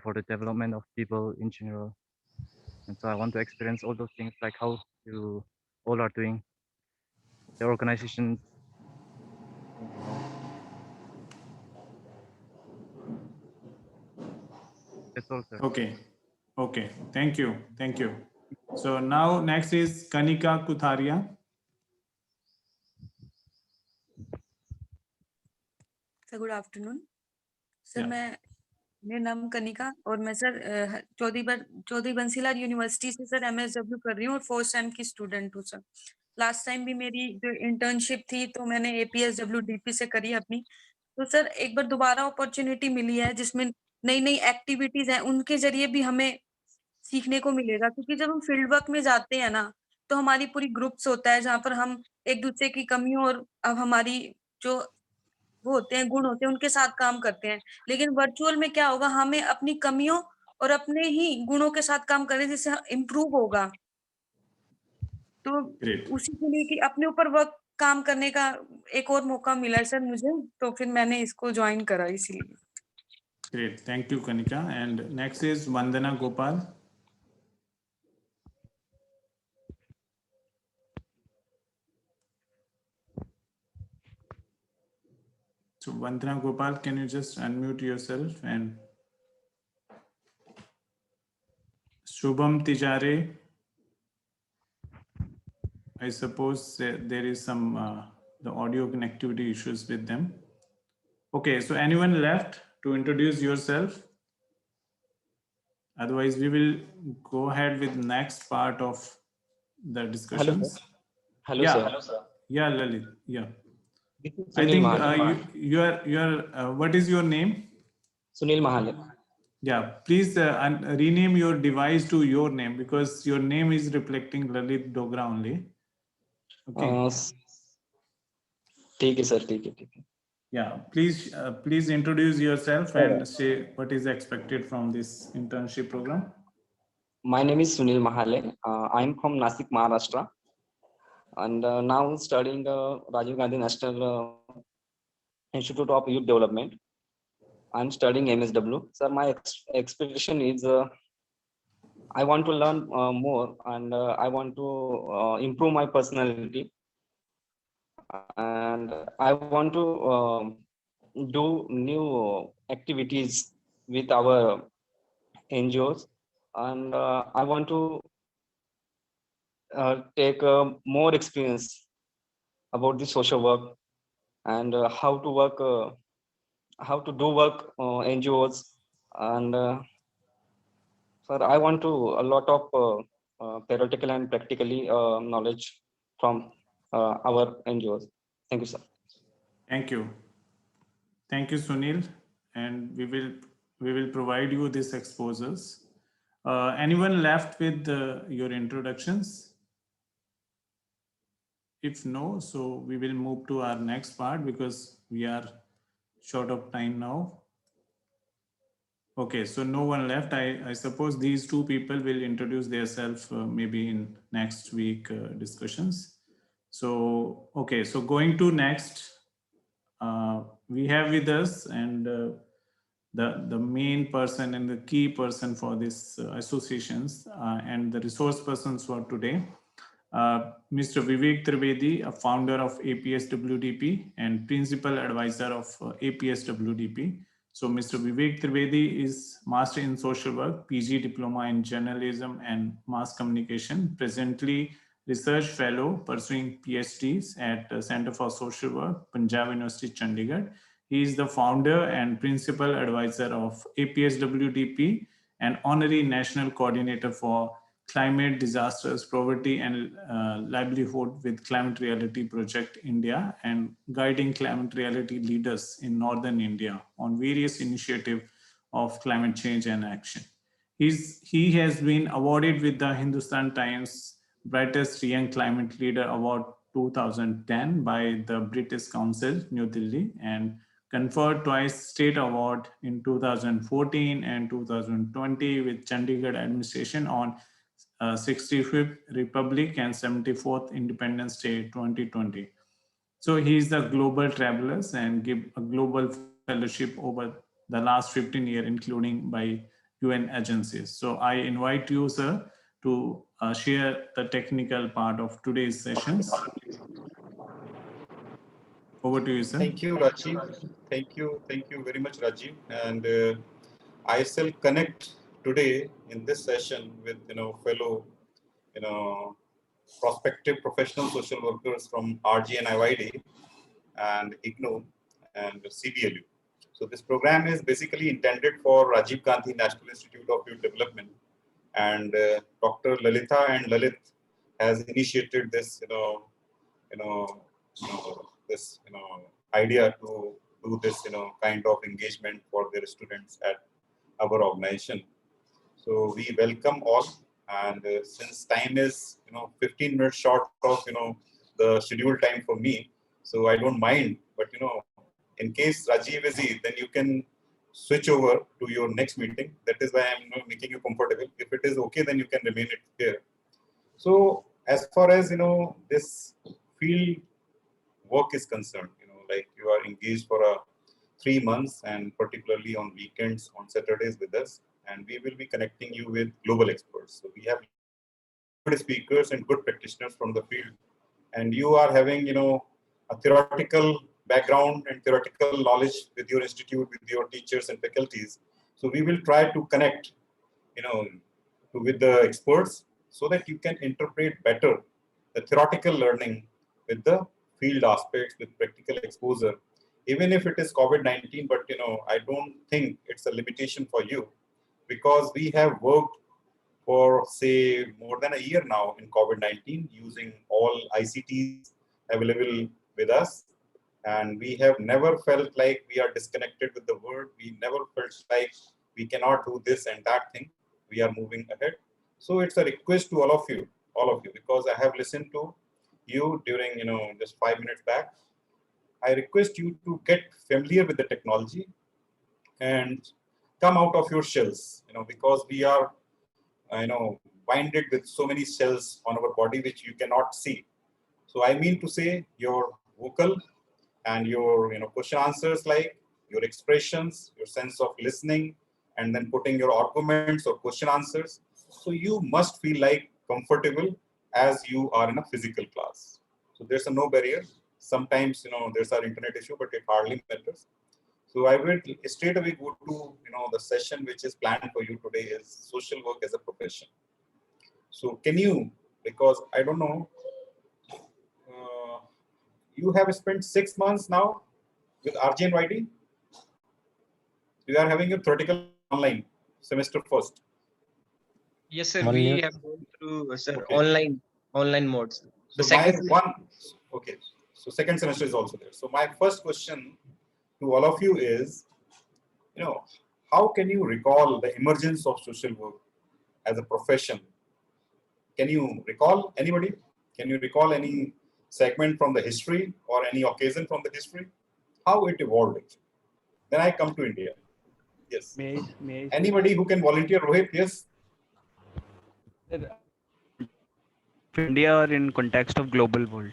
for the development of people in general. And so I want to experience all those things, like how you all are doing, the organization. That's all, sir. Okay. Okay. Thank you. Thank you. So now next is Kanika Kutharia. Sir good afternoon sir Yeah. मेरा नाम कनिका और मैं sir Chaudhary Bansilal university से sir MSW कर रही हूँ और 4th same की स्टूडेंट हूँ सर। लास्ट टाइम भी मेरी जो इंटर्नशिप थी तो मैंने APSWDP से करी अपनी, तो सर एक बार दोबारा अपॉर्चुनिटी मिली है जिसमें नई नई एक्टिविटीज हैं, उनके जरिए भी हमें सीखने को मिलेगा, क्योंकि जब हम फील्ड वर्क में जाते हैं ना तो हमारी पूरी ग्रुप्स होता है जहाँ पर हम एक दूसरे की कमियों और अब हमारी जो वो होते हैं गुण होते हैं उनके साथ काम करते हैं। लेकिन वर्चुअल में क्या होगा, हमें अपनी कमियों और अपने ही गुणों के साथ काम करें जिससे इम्प्रूव होगा। तो उसी के लिए कि अपने ऊपर वर्क काम करने का एक और मौका मिला है सर मुझे, तो फिर मैंने इसको ज्वाइन करा इसीलिए। Great. Thank you, Kanika. And next is Vandana Gopal. So Vandana Gopal, can you just unmute yourself? And Shubham Tijare, I suppose there is some the audio connectivity issues with them. Okay, so anyone left to introduce yourself? Otherwise, we will go ahead with next part of the discussions. Hello, Yeah. sir. Hello, sir. Yeah, Lalit. Yeah. This is I Sunil think Mahale. you are what is your name? Sunil Mahale. Yeah, please rename your device to your name because your name is reflecting Lalit Dogra only. Okay. ठीक है sir, ठीक है. Yeah, please introduce yourself and say what is expected from this internship program. My name is Sunil Mahale. I'm from Nasik, Maharashtra, and now studying Rajiv Gandhi National Institute of Youth Development. I'm studying MSW. Sir, my expectation is I want to learn more, and I want to improve my personality, and I want to do new activities with our NGOs, and I want to take more experience about the social work and how to work, how to do work NGOs, and sir, I want to a lot of theoretical and practically knowledge from our NGOs. Thank you, sir. Thank you. Thank you, Sunil. And we will provide you these exposures. Anyone left with your introductions? If no, so we will move to our next part because we are short of time now. Okay, so no one left. I suppose these two people will introduce themselves maybe in next week discussions. So, okay, so going to next, we have with us and the main person and the key person for this associations and the resource persons for today. Mr. Vivek Trivedi, a founder of APSWDP and principal advisor of APSWDP. So Mr. Vivek Trivedi is Master in Social Work, PG Diploma in Journalism and Mass Communication, presently Research Fellow pursuing PhDs at Center for Social Work, Punjab University, Chandigarh. He is the founder and principal advisor of APSWDP and honorary national coordinator for climate disasters, poverty, and livelihood with Climate Reality Project India, and guiding climate reality leaders in Northern India on various initiatives of climate change and action. He has been awarded with the Hindustan Times Brightest Young Climate Leader Award 2010 by the British Council, New Delhi, and conferred twice state award in 2014 and 2020 with Chandigarh administration on 65th Republic and 74th Independence Day 2020. So he is the global travelers and give a global fellowship over the last 15 years, including by UN agencies. So I invite you, sir, to share the technical part of today's sessions. Over to you, sir. Thank you, Rajiv. Thank you very much, Rajiv. And I shall connect today in this session with fellow prospective professional social workers from RGNIYD and IGNO and CBLU. So this program is basically intended for Rajiv Gandhi National Institute of Youth Development, and Dr. Lalita and Lalit has initiated this idea to do this kind of engagement for their students at our organization. So we welcome all, and since time is 15 minutes short of the scheduled time for me, so I don't mind, but in case Rajiv is busy, then you can switch over to your next meeting. That is why I'm making you comfortable. If it is okay, then you can remain it here. So as far as this field work is concerned, like you are engaged for 3 months, and particularly on weekends, on Saturdays with us, and we will be connecting you with global experts. So we have good speakers and good practitioners from the field, and you are having a theoretical background and theoretical knowledge with your institute, with your teachers and faculties. So we will try to connect with the experts so that you can interpret better the theoretical learning with the field aspects, with practical exposure, even if it is COVID-19. But I don't think it's a limitation for you, because we have worked for say more than a year now in COVID-19 using all ICTs available with us, and we have never felt like we are disconnected with the world. We never felt like we cannot do this and that thing. We are moving ahead. So it's a request to all of you, because I have listened to you during just 5 minutes back. I request you to get familiar with the technology and come out of your shells, because we are binded with so many cells on our body which you cannot see. So I mean to say, your vocal and your question answers, like your expressions, your sense of listening, and then putting your arguments or question answers. So you must feel like comfortable as you are in a physical class. So there's no barrier. Sometimes there's an internet issue, but it hardly matters. So I will straight away go to the session which is planned for you today, is social work as a profession. So can you, because I don't know, you have spent 6 months now with RGNYD. You are having a theoretical online semester first. Yes, sir. One We minute. have gone through, sir, Okay. online modes. So okay. So second semester is also there. So my first question to all of you is, how can you recall the emergence of social work as a profession? Can you recall anybody? Can you recall any segment from the history or any occasion from the history? How it evolved actually? Then I come to India. Yes. May I Anybody who can volunteer, Rohit? Yes. India or in context of global world?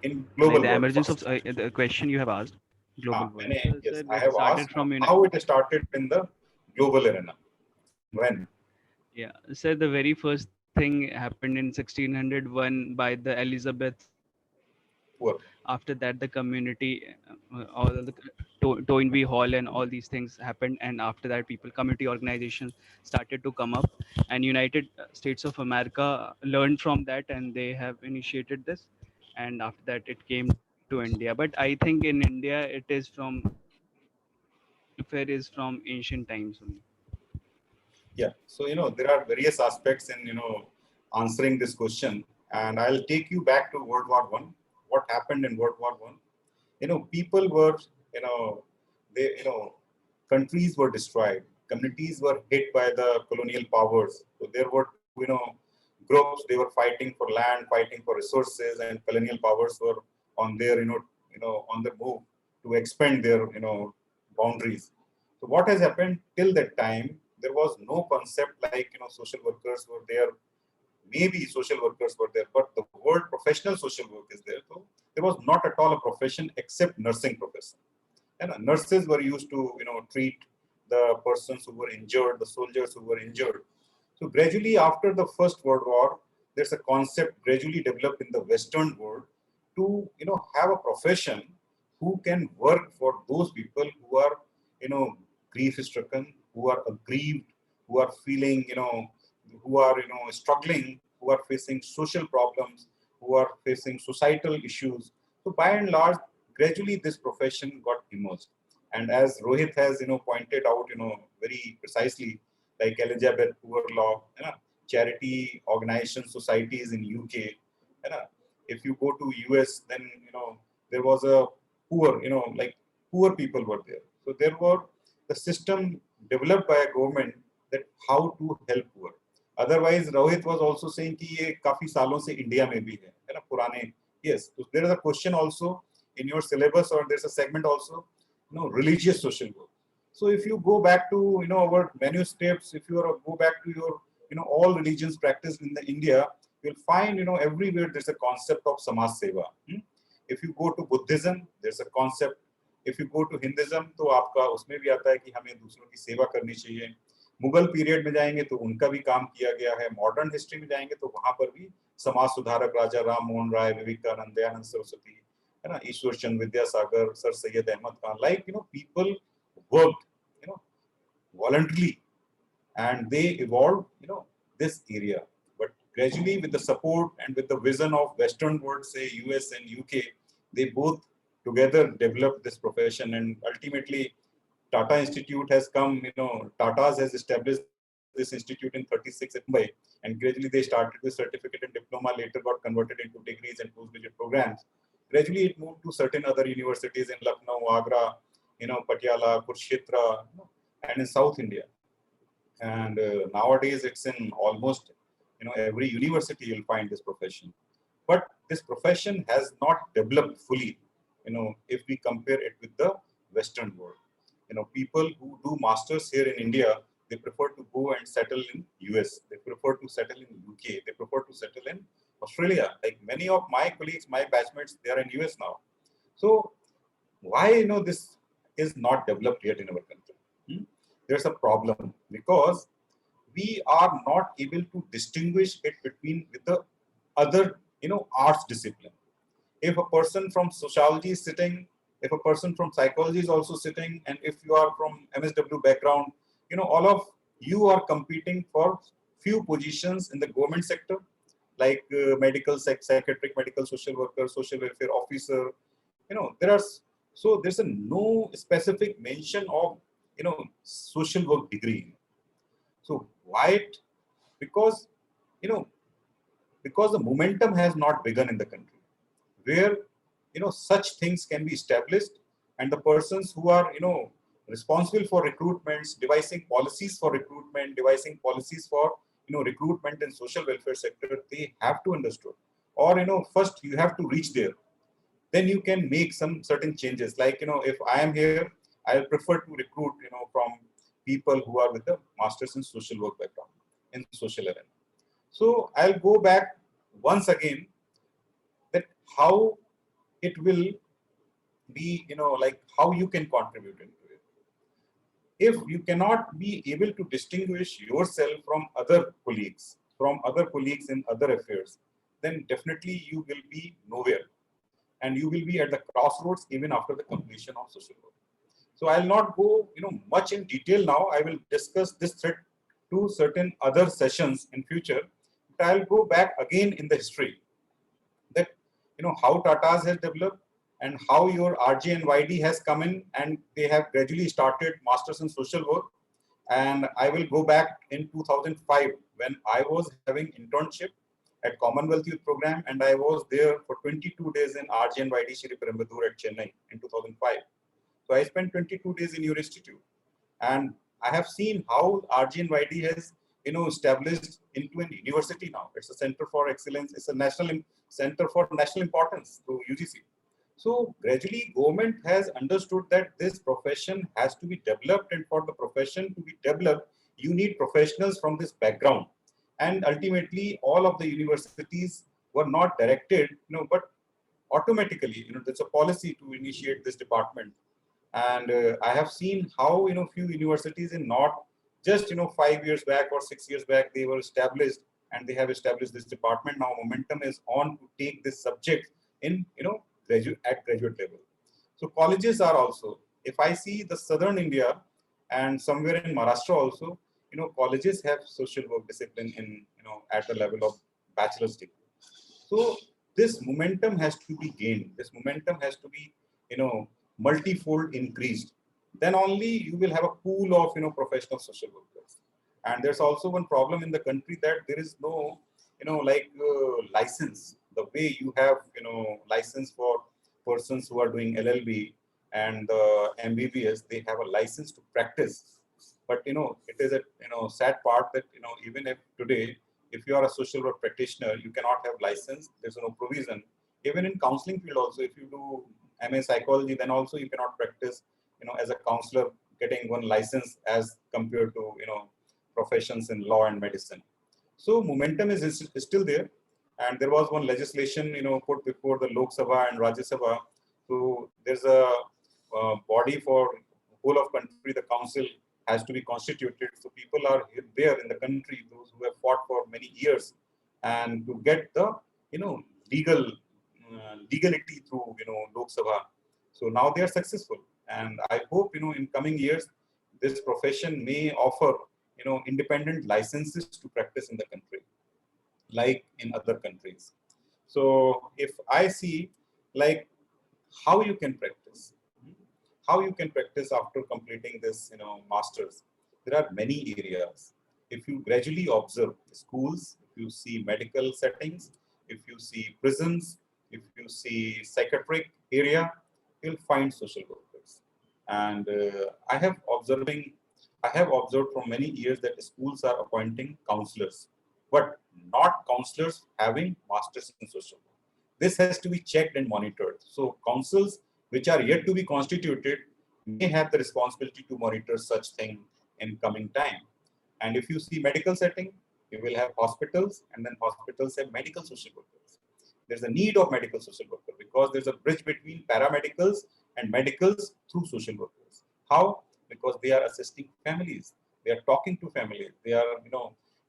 In global Like the world emergence first. of the question you have asked, global world. Yes, Sir, I it have started asked from how it started in the global arena. When? Yeah, so the very first thing happened in 1601 by the Elizabeth. After that, the community, all the Toynbee Hall and all these things happened, and after that, community organizations started to come up, and United States of America learned from that, and they have initiated this, and after that, it came to India. But I think in India, it is from ancient times only. Yeah. So, there are various aspects in, answering this question. And I'll take you back to World War One. What happened in World War One? People were, they, countries were destroyed. Communities were hit by the colonial powers. So there were, groups, they were fighting for land, fighting for resources, and colonial powers were on their, on the move to expand their, boundaries. So what has happened till that time, there was no concept like, social workers were there. Maybe social workers were there, but the word professional social work is there. So there was not at all a profession except nursing profession. And nurses were used to, treat the persons who were injured, the soldiers who were injured. So gradually after the First World War, there's a concept gradually developed in the Western world to, have a profession who can work for those people who are, grief-stricken, who are aggrieved, who are feeling, who are, struggling, who are facing social problems, who are facing societal issues. So by and large, gradually this profession got immersed. And as Rohit has, pointed out, very precisely, like Elizabeth Poor Law, charity organizations, societies in UK. If you go to US, then, there was a poor, like poor people were there. So there were the system developed by a government that how to help poor. Otherwise, Rohit was also saying कि ये काफी सालों से India में भी है ना पुराने. Yes, so there is a question also in your syllabus, or there's a segment also, religious social work. So if you go back to, our manuscripts, if you go back to your, all religions practiced in the India, you'll find, everywhere there's a concept of Samaj Seva. If you go to Buddhism, there's a concept. If you go to Hinduism, तो आपका उसमें भी आता है कि हमें दूसरों की सेवा करनी चाहिए. मुगल पीरियड में जाएंगे तो उनका भी काम किया गया है. मॉडर्न हिस्ट्री में जाएंगे तो वहां पर भी समाज सुधारक राजा राम मोहन राय, विवेकानंद, दयानंद सरस्वती, है ना, Ishwar Chandra Vidyasagar, sir Syed Ahmed Khan, like, people worked, voluntarily, and they evolved, this area. But gradually, with the support and with the vision of Western world, say US and UK, they both together developed this profession. And ultimately, Tata Institute has come, Tata's has established this institute in 36 at Mumbai, and gradually they started with certificate and diploma, later got converted into degrees and postgraduate programs. Gradually, it moved to certain other universities in Lucknow, Agra, Patiala, Kurukshetra, and in South India. And nowadays, it's in almost, every university you'll find this profession. But this profession has not developed fully, if we compare it with the Western world. People who do masters here in India, they prefer to go and settle in US. They prefer to settle in UK. They prefer to settle in Australia. Like many of my colleagues, my batchmates, they are in US now. So why, this is not developed yet in our country? There's a problem because we are not able to distinguish it between with the other, arts discipline. If a person from sociology is sitting, if a person from psychology is also sitting, and if you are from MSW background, all of you are competing for few positions in the government sector, like medical, psychiatric, medical social worker, social welfare officer. There's a no specific mention of, social work degree. So why? Because, because the momentum has not begun in the country, where, such things can be established, and the persons who are, responsible for recruitments, devising policies for recruitment, devising policies for, recruitment in social welfare sector, they have to understand. Or, first you have to reach there. Then you can make some certain changes. Like, if I am here, I prefer to recruit, from people who are with the masters in social work background, in social arena. So I'll go back once again that how it will be, like how you can contribute into it. If you cannot be able to distinguish yourself from other colleagues in other affairs, then definitely you will be nowhere. And you will be at the crossroads even after the completion of social work. So I'll not go, much in detail now. I will discuss this thread to certain other sessions in future. But I'll go back again in the history that, how Tata's has developed and how your RGNIYD has come in, and they have gradually started masters in social work. And I will go back in 2005 when I was having internship at Commonwealth Youth Program, and I was there for 22 days in RGNIYD Shri Perumbudur at Chennai in 2005. So I spent 22 days in your institute, and I have seen how RGNIYD has established into an university now. It's a center for excellence. It's a national center for national importance to UGC. So gradually, government has understood that this profession has to be developed, and for the profession to be developed, you need professionals from this background. And ultimately, all of the universities were not directed, but automatically, there's a policy to initiate this department. And I have seen how few universities in North, just 5 years back or 6 years back, they were established, and they have established this department. Now momentum is on to take this subject in graduate level. So colleges are also, if I see the southern India and somewhere in Maharashtra also, colleges have social work discipline in at the level of bachelor's degree. So this momentum has to be gained. This momentum has to be multifold increased. Then only you will have a pool of professional social workers. And there's also one problem in the country that there is no license. The way you have license for persons who are doing LLB and MBBS, they have a license to practice. But it is a sad part that even if today, if you are a social work practitioner, you cannot have license. There's no provision. Even in counseling field also, if you do MA psychology, then also you cannot practice as a counselor getting one license as compared to professions in law and medicine. So momentum is still there, and there was one legislation put before the Lok Sabha and Rajya Sabha. So there's a body for whole of country. The council has to be constituted. So people are there in the country, those who have fought for many years, and to get the legality through Lok Sabha. So now they are successful, and I hope in coming years this profession may offer independent licenses to practice in the country, like in other countries. So if I see like how you can practice, after completing this masters, there are many areas. If you gradually observe schools, if you see medical settings, if you see prisons, if you see psychiatric area, you'll find social workers. And I have observed from many years that schools are appointing counselors, but not counselors having masters in social work. This has to be checked and monitored. So councils which are yet to be constituted may have the responsibility to monitor such thing in coming time. And if you see medical setting, you will have hospitals, and then hospitals have medical social workers. There's a need of medical social workers because there's a bridge between paramedicals and medicals through social workers. How? Because they are assisting families. They are talking to families. They are,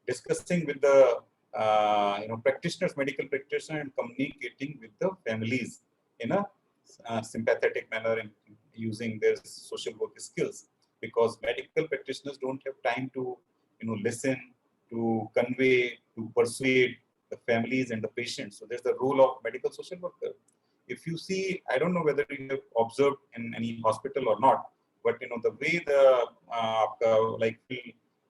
discussing with the, practitioners, medical practitioners, and communicating with the families in a sympathetic manner and using their social work skills. Because medical practitioners don't have time to, listen, to convey, to persuade the families and the patients. So there's the role of medical social worker. If you see, I don't know whether you have observed in any hospital or not, but the way the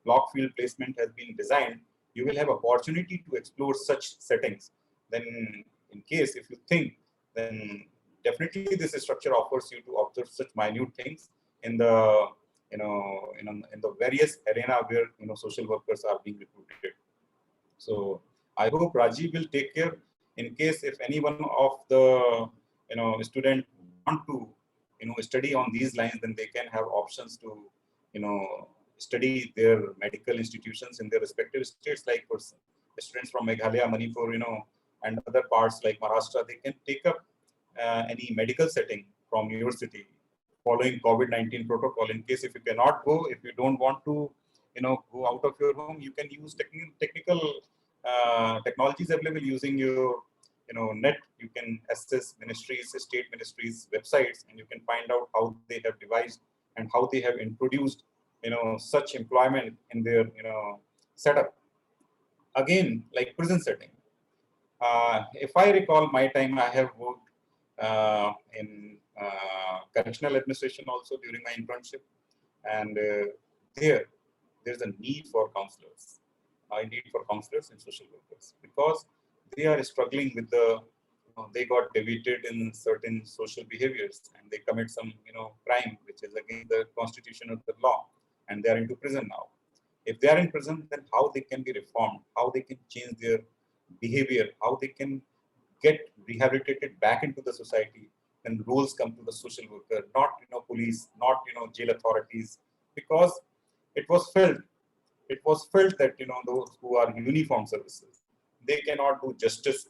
block field placement has been designed, you will have opportunity to explore such settings. Then, in case if you think, then definitely this structure offers you to observe such minute things in the in the various arena where social workers are being recruited. So I hope Rajiv will take care in case if any one of the student want to study on these lines, then they can have options to study their medical institutions in their respective states. Like for students from Meghalaya, Manipur, and other parts like Maharashtra, they can take up any medical setting from your city following COVID-19 protocol. In case if you cannot go, if you don't want to go out of your home, you can use technical technologies available using your net. You can access ministries, state ministries websites, and you can find out how they have devised and how they have introduced such employment in their setup. Again, like prison setting, if I recall my time, I have worked in correctional administration also during my internship, and there there's a need for counselors, a need for counselors and social workers, because they are struggling with the, they got deviated in certain social behaviors and they commit some, crime which is against the constitution or the law, and they are into prison now. If they are in prison, then how they can be reformed, how they can change their behavior, how they can get rehabilitated back into the society, then roles come to the social worker, not police, not jail authorities, because it was felt that those who are uniform services, they cannot do justice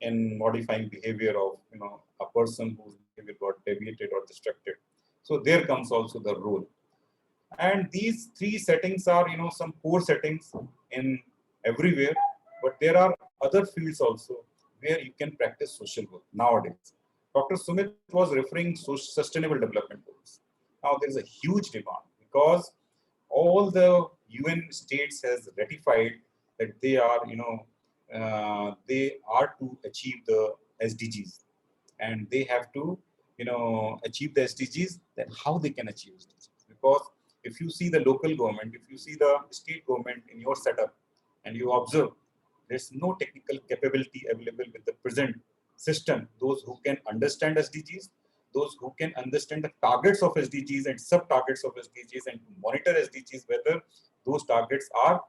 in modifying behavior of a person whose behavior got deviated or distracted. So there comes also the role. And these three settings are some core settings in everywhere, but there are other fields also where you can practice social work nowadays. Dr. Sumit was referring to sustainable development goals. Now there is a huge demand because all the UN states has ratified that they are to achieve the SDGs, and they have to achieve the SDGs. Then how they can achieve SDGs? Because if you see the local government, if you see the state government in your setup, and you observe, there's no technical capability available with the present system. Those who can understand SDGs, those who can understand the targets of SDGs and sub-targets of SDGs, and to monitor SDGs whether those targets are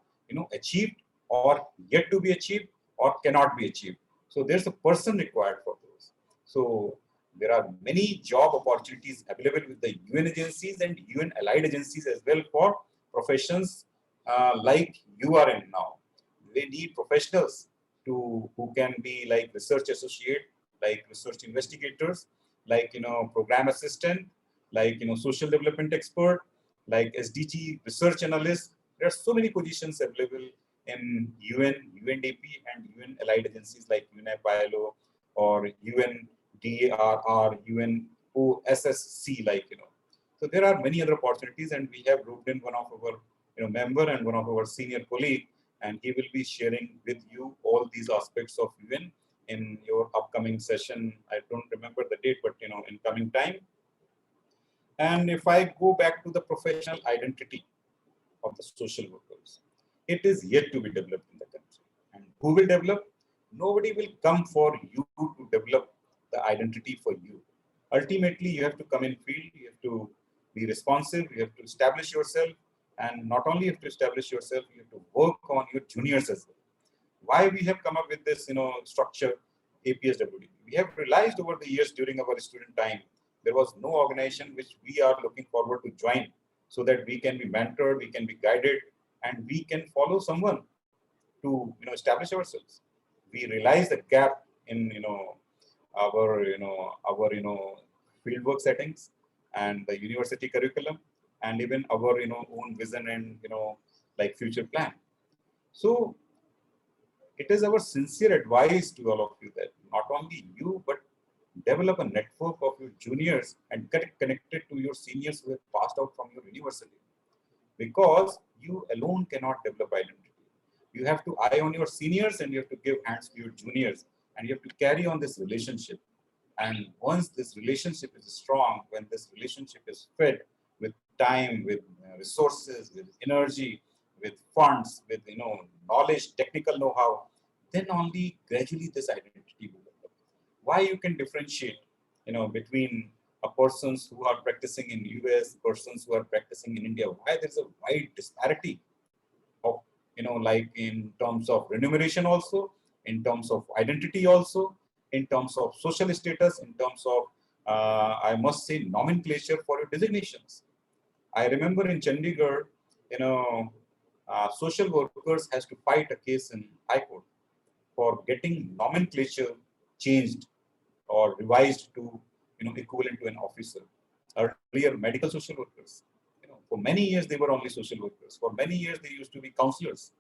achieved or yet to be achieved or cannot be achieved. So there's a person required for those. So there are many job opportunities available with the UN agencies and UN allied agencies as well for professions like you are in now. They need professionals who can be like research associate, like research investigators, like program assistant, like social development expert, like SDG research analyst. There are so many positions available in UN, UNDP, and UN allied agencies like UNFILO or UNDARR, UNOSSC, So there are many other opportunities, and we have roped in one of our member and one of our senior colleague, and he will be sharing with you all these aspects of UN in your upcoming session. I don't remember the date, but in coming time. And if I go back to the professional identity of the social workers, it is yet to be developed in the country. And who will develop? Nobody will come for you to develop the identity for you. Ultimately, you have to come in field, you have to be responsive, you have to establish yourself, and not only have to establish yourself, you have to work on your juniors as well. Why we have come up with this structure, APSWD? We have realized over the years during our student time, there was no organization which we are looking forward to join, so that we can be mentored, we can be guided, and we can follow someone to establish ourselves. We realize the gap in our fieldwork settings and the university curriculum, and even our own vision and like future plan. So it is our sincere advice to all of you that not only you, but develop a network of your juniors and get connected to your seniors who have passed out from your university, because you alone cannot develop identity. You have to eye on your seniors, and you have to give hands to your juniors, and you have to carry on this relationship. And once this relationship is strong, when this relationship is fed with time, with resources, with energy, with funds, with knowledge, technical know-how, then only gradually this identity will develop. Why you can differentiate between a persons who are practicing in US, persons who are practicing in India? Why there's a wide disparity of like in terms of remuneration also, in terms of identity also, in terms of social status, in terms of I must say nomenclature for your designations. I remember in Chandigarh, social workers has to fight a case in High Court for getting nomenclature changed or revised to equivalent to an officer. Earlier, medical social workers, for many years they were only social workers. For many years they used to be counselors.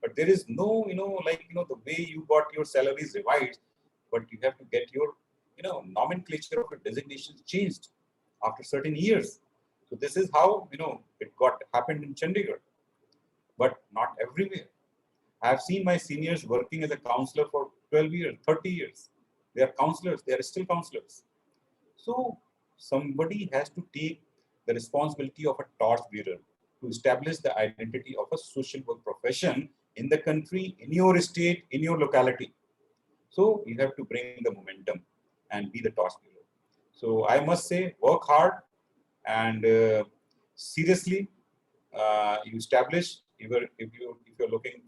But there is no, the way you got your salaries revised, but you have to get your, nomenclature of your designations changed after certain years. So this is how, it happened in Chandigarh, but not everywhere. I have seen my seniors working as a counselor for 12 years, 30 years. They are counselors, they are still counselors. So somebody has to take the responsibility of a torch bearer to to establish the identity of a social work profession in the country, in your state, in your locality. So you have to bring the momentum and be the torchbearer. So I must say, work hard and seriously. You establish if you're looking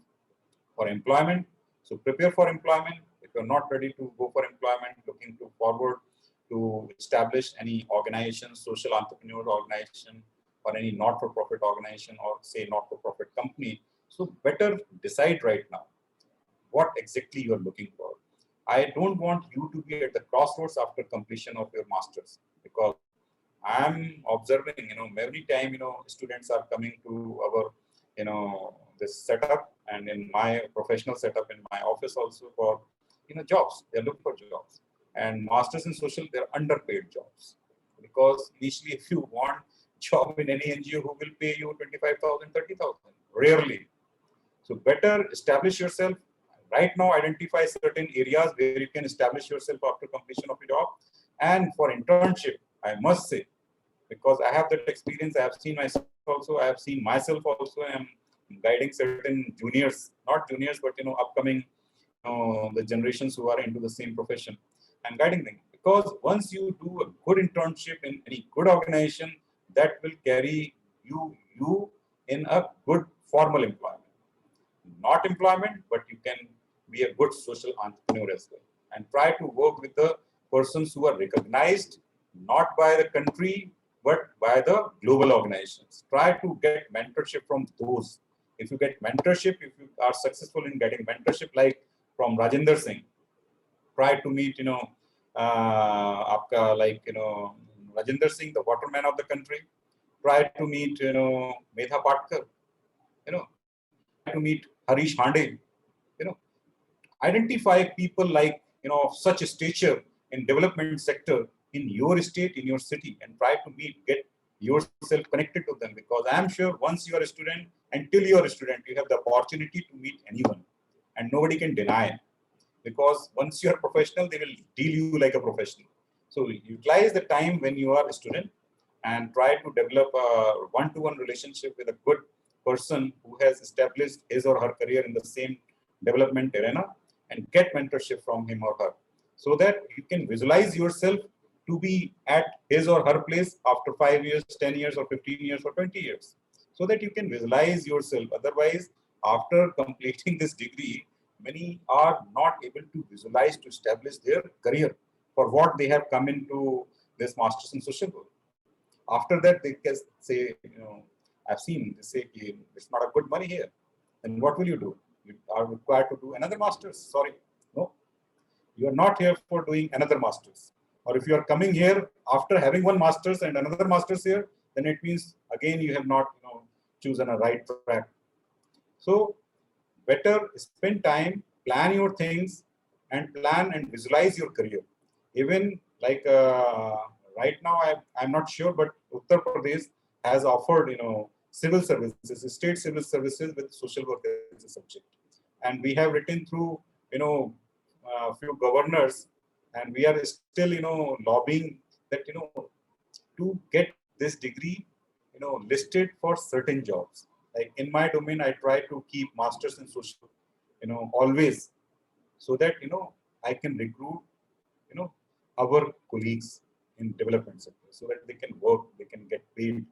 for employment, so prepare for employment. If you're not ready to go for employment, looking to forward to establish any organization, social entrepreneur organization, or any not-for-profit organization, or say not-for-profit company, so better decide right now what exactly you're looking for. I don't want you to be at the crossroads after completion of your masters, because I'm observing, every time, students are coming to our, this setup, and in my professional setup in my office also for, jobs. They're looking for jobs. And masters in social, they're underpaid jobs. Because initially, if you want job in any NGO, who will pay you 25,000, 30,000? Rarely. So better establish yourself. Right now, identify certain areas where you can establish yourself after completion of your job. And for internship, I must say, because I have that experience, I have seen myself also, I have seen myself also, I am guiding certain juniors, not juniors, but upcoming, the generations who are into the same profession, and guiding them. Because once you do a good internship in any good organization, that will carry you in a good formal employment. Not employment, but you can be a good social entrepreneur as well. And try to work with the persons who are recognized, not by the country, but by the global organizations. Try to get mentorship from those. If you get mentorship, if you are successful in getting mentorship, like from Rajinder Singh, try to meet, Rajinder Singh, the waterman of the country. Try to meet, Medha Patkar, try to meet Harish Hande, identify people like, of such a stature in development sector in your state, in your city, and try to get yourself connected to them. Because I am sure once you are a student, until you are a student, you have the opportunity to meet anyone, and nobody can deny. Because once you are professional, they will deal you like a professional. So utilize the time when you are a student and try to develop a one-to-one relationship with a good person who has established his or her career in the same development arena, and get mentorship from him or her, so that you can visualize yourself to be at his or her place after 5 years, 10 years, or 15 years, or 20 years, so that you can visualize yourself. Otherwise, after completing this degree, many are not able to visualize to establish their career for what they have come into this Masters in Social Work. After that, they can say, I've seen, they say, it's not a good money here. Then what will you do? You are required to do another master's. Sorry, no. You are not here for doing another master's. Or if you are coming here after having one master's and another master's here, then it means again you have not chosen a right track. So better spend time, plan your things, and plan and visualize your career. Even like right now, I'm not sure, but Uttar Pradesh has offered civil services, state civil services with social work as a subject. And we have written through, a few governors, and we are still, lobbying that, to get this degree, listed for certain jobs. Like in my domain, I try to keep masters in social, always, so that, I can recruit, our colleagues in development sector, so that they can work, they can get paid.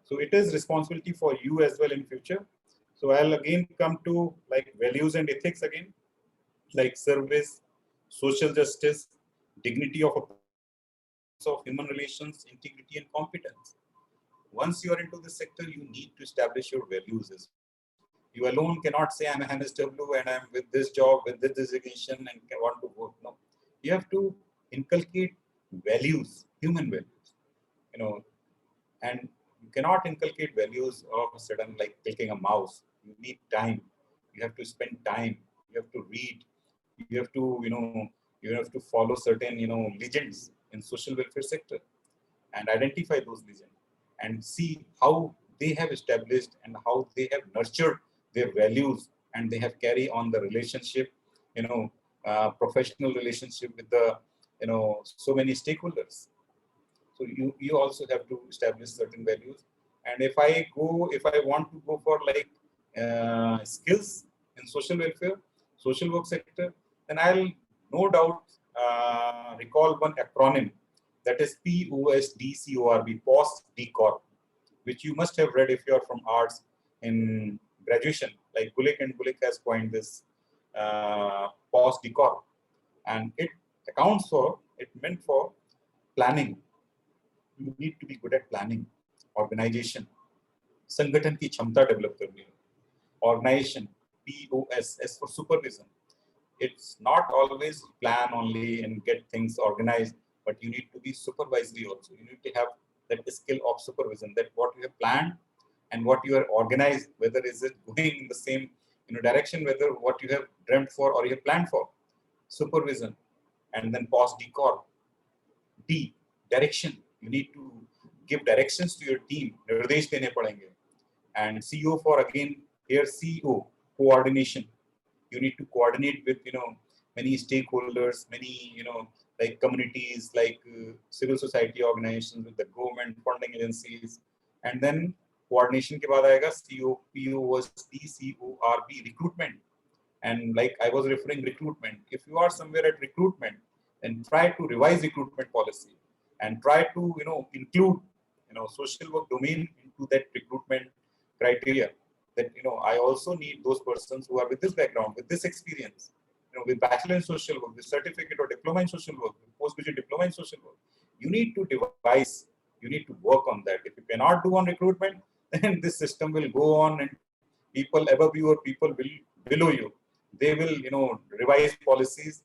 So it is responsibility for you as well in future. So I'll again come to like values and ethics again, like service, social justice, dignity of human relations, integrity, and competence. Once you are into this sector, you need to establish your values as well. You alone cannot say I'm an MSW and I'm with this job, with this designation, and want to work. No, you have to inculcate values, human values, and you cannot inculcate values of a sudden like clicking a mouse. You need time. You have to spend time. You have to read. You have to, you have to follow certain, legends in social welfare sector, and identify those legends and see how they have established and how they have nurtured their values, and they have carried on the relationship, professional relationship with the, so many stakeholders. So you also have to establish certain values And if I want to go for like skills in social welfare, social work sector, then I'll no doubt recall one acronym, that is POSDCORB, POST-DCORB, which you must have read if you are from arts in graduation. Like Gulick and Gulick has coined this POST-DCORB, and it meant for planning. You need to be good at planning, organization, संगठन की क्षमता develop करनी है, organization, POS, S for supervision. It's not always plan only and get things organized, but you need to be supervisory also. You need to have that skill of supervision, that what you have planned and what you are organized, whether is it going in the same direction, whether what you have dreamt for or you have planned for. Supervision. And then POS-DCORB. D, direction. You need to give directions to your team. निर्देश देने पड़ेंगे. And CO for, again, here CO, coordination. You need to coordinate with many stakeholders, many like communities, like civil society organizations, with the government funding agencies. And then coordination के बाद आएगा CO, POST, CORB, recruitment. And like I was referring, recruitment. If you are somewhere at recruitment, then try to revise recruitment policy and try to include social work domain into that recruitment criteria. That I also need those persons who are with this background, with this experience, with bachelor in social work, with certificate or diploma in social work, with postgraduate diploma in social work. You need to devise, you need to work on that. If you cannot do on recruitment, then this system will go on, and people above you or people below you, they will revise policies.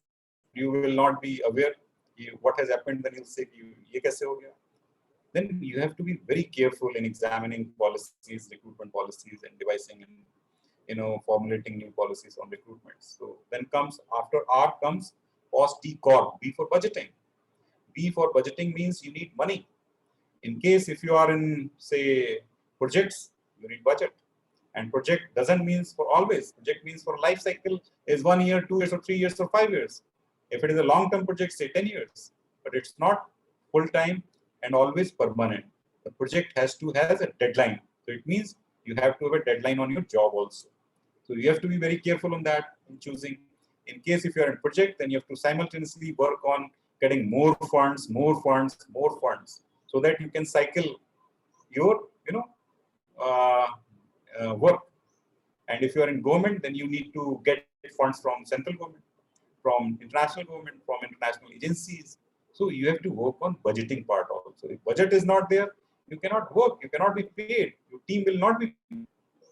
You will not be aware what has happened. Then you'll say, "Ye kaise ho gaya?" Then you have to be very careful in examining policies, recruitment policies, and devising and formulating new policies on recruitment. So then comes, after R comes POST-DCORB, B for budgeting. B for budgeting means you need money. In case if you are in, say, projects, you need budget. And project doesn't mean for always. Project means for life cycle is 1 year, 2 years, or 3 years, or 5 years. If it is a long-term project, say 10 years. But it's not full-time and always permanent. The project has a deadline. So it means you have to have a deadline on your job also. So you have to be very careful on that in choosing. In case if you are in a project, then you have to simultaneously work on getting more funds, so that you can cycle your work. And if you are in government, then you need to get funds from central government, from international government, from international agencies. So you have to work on budgeting part also. If budget is not there, you cannot work, you cannot be paid, your team will not be paid.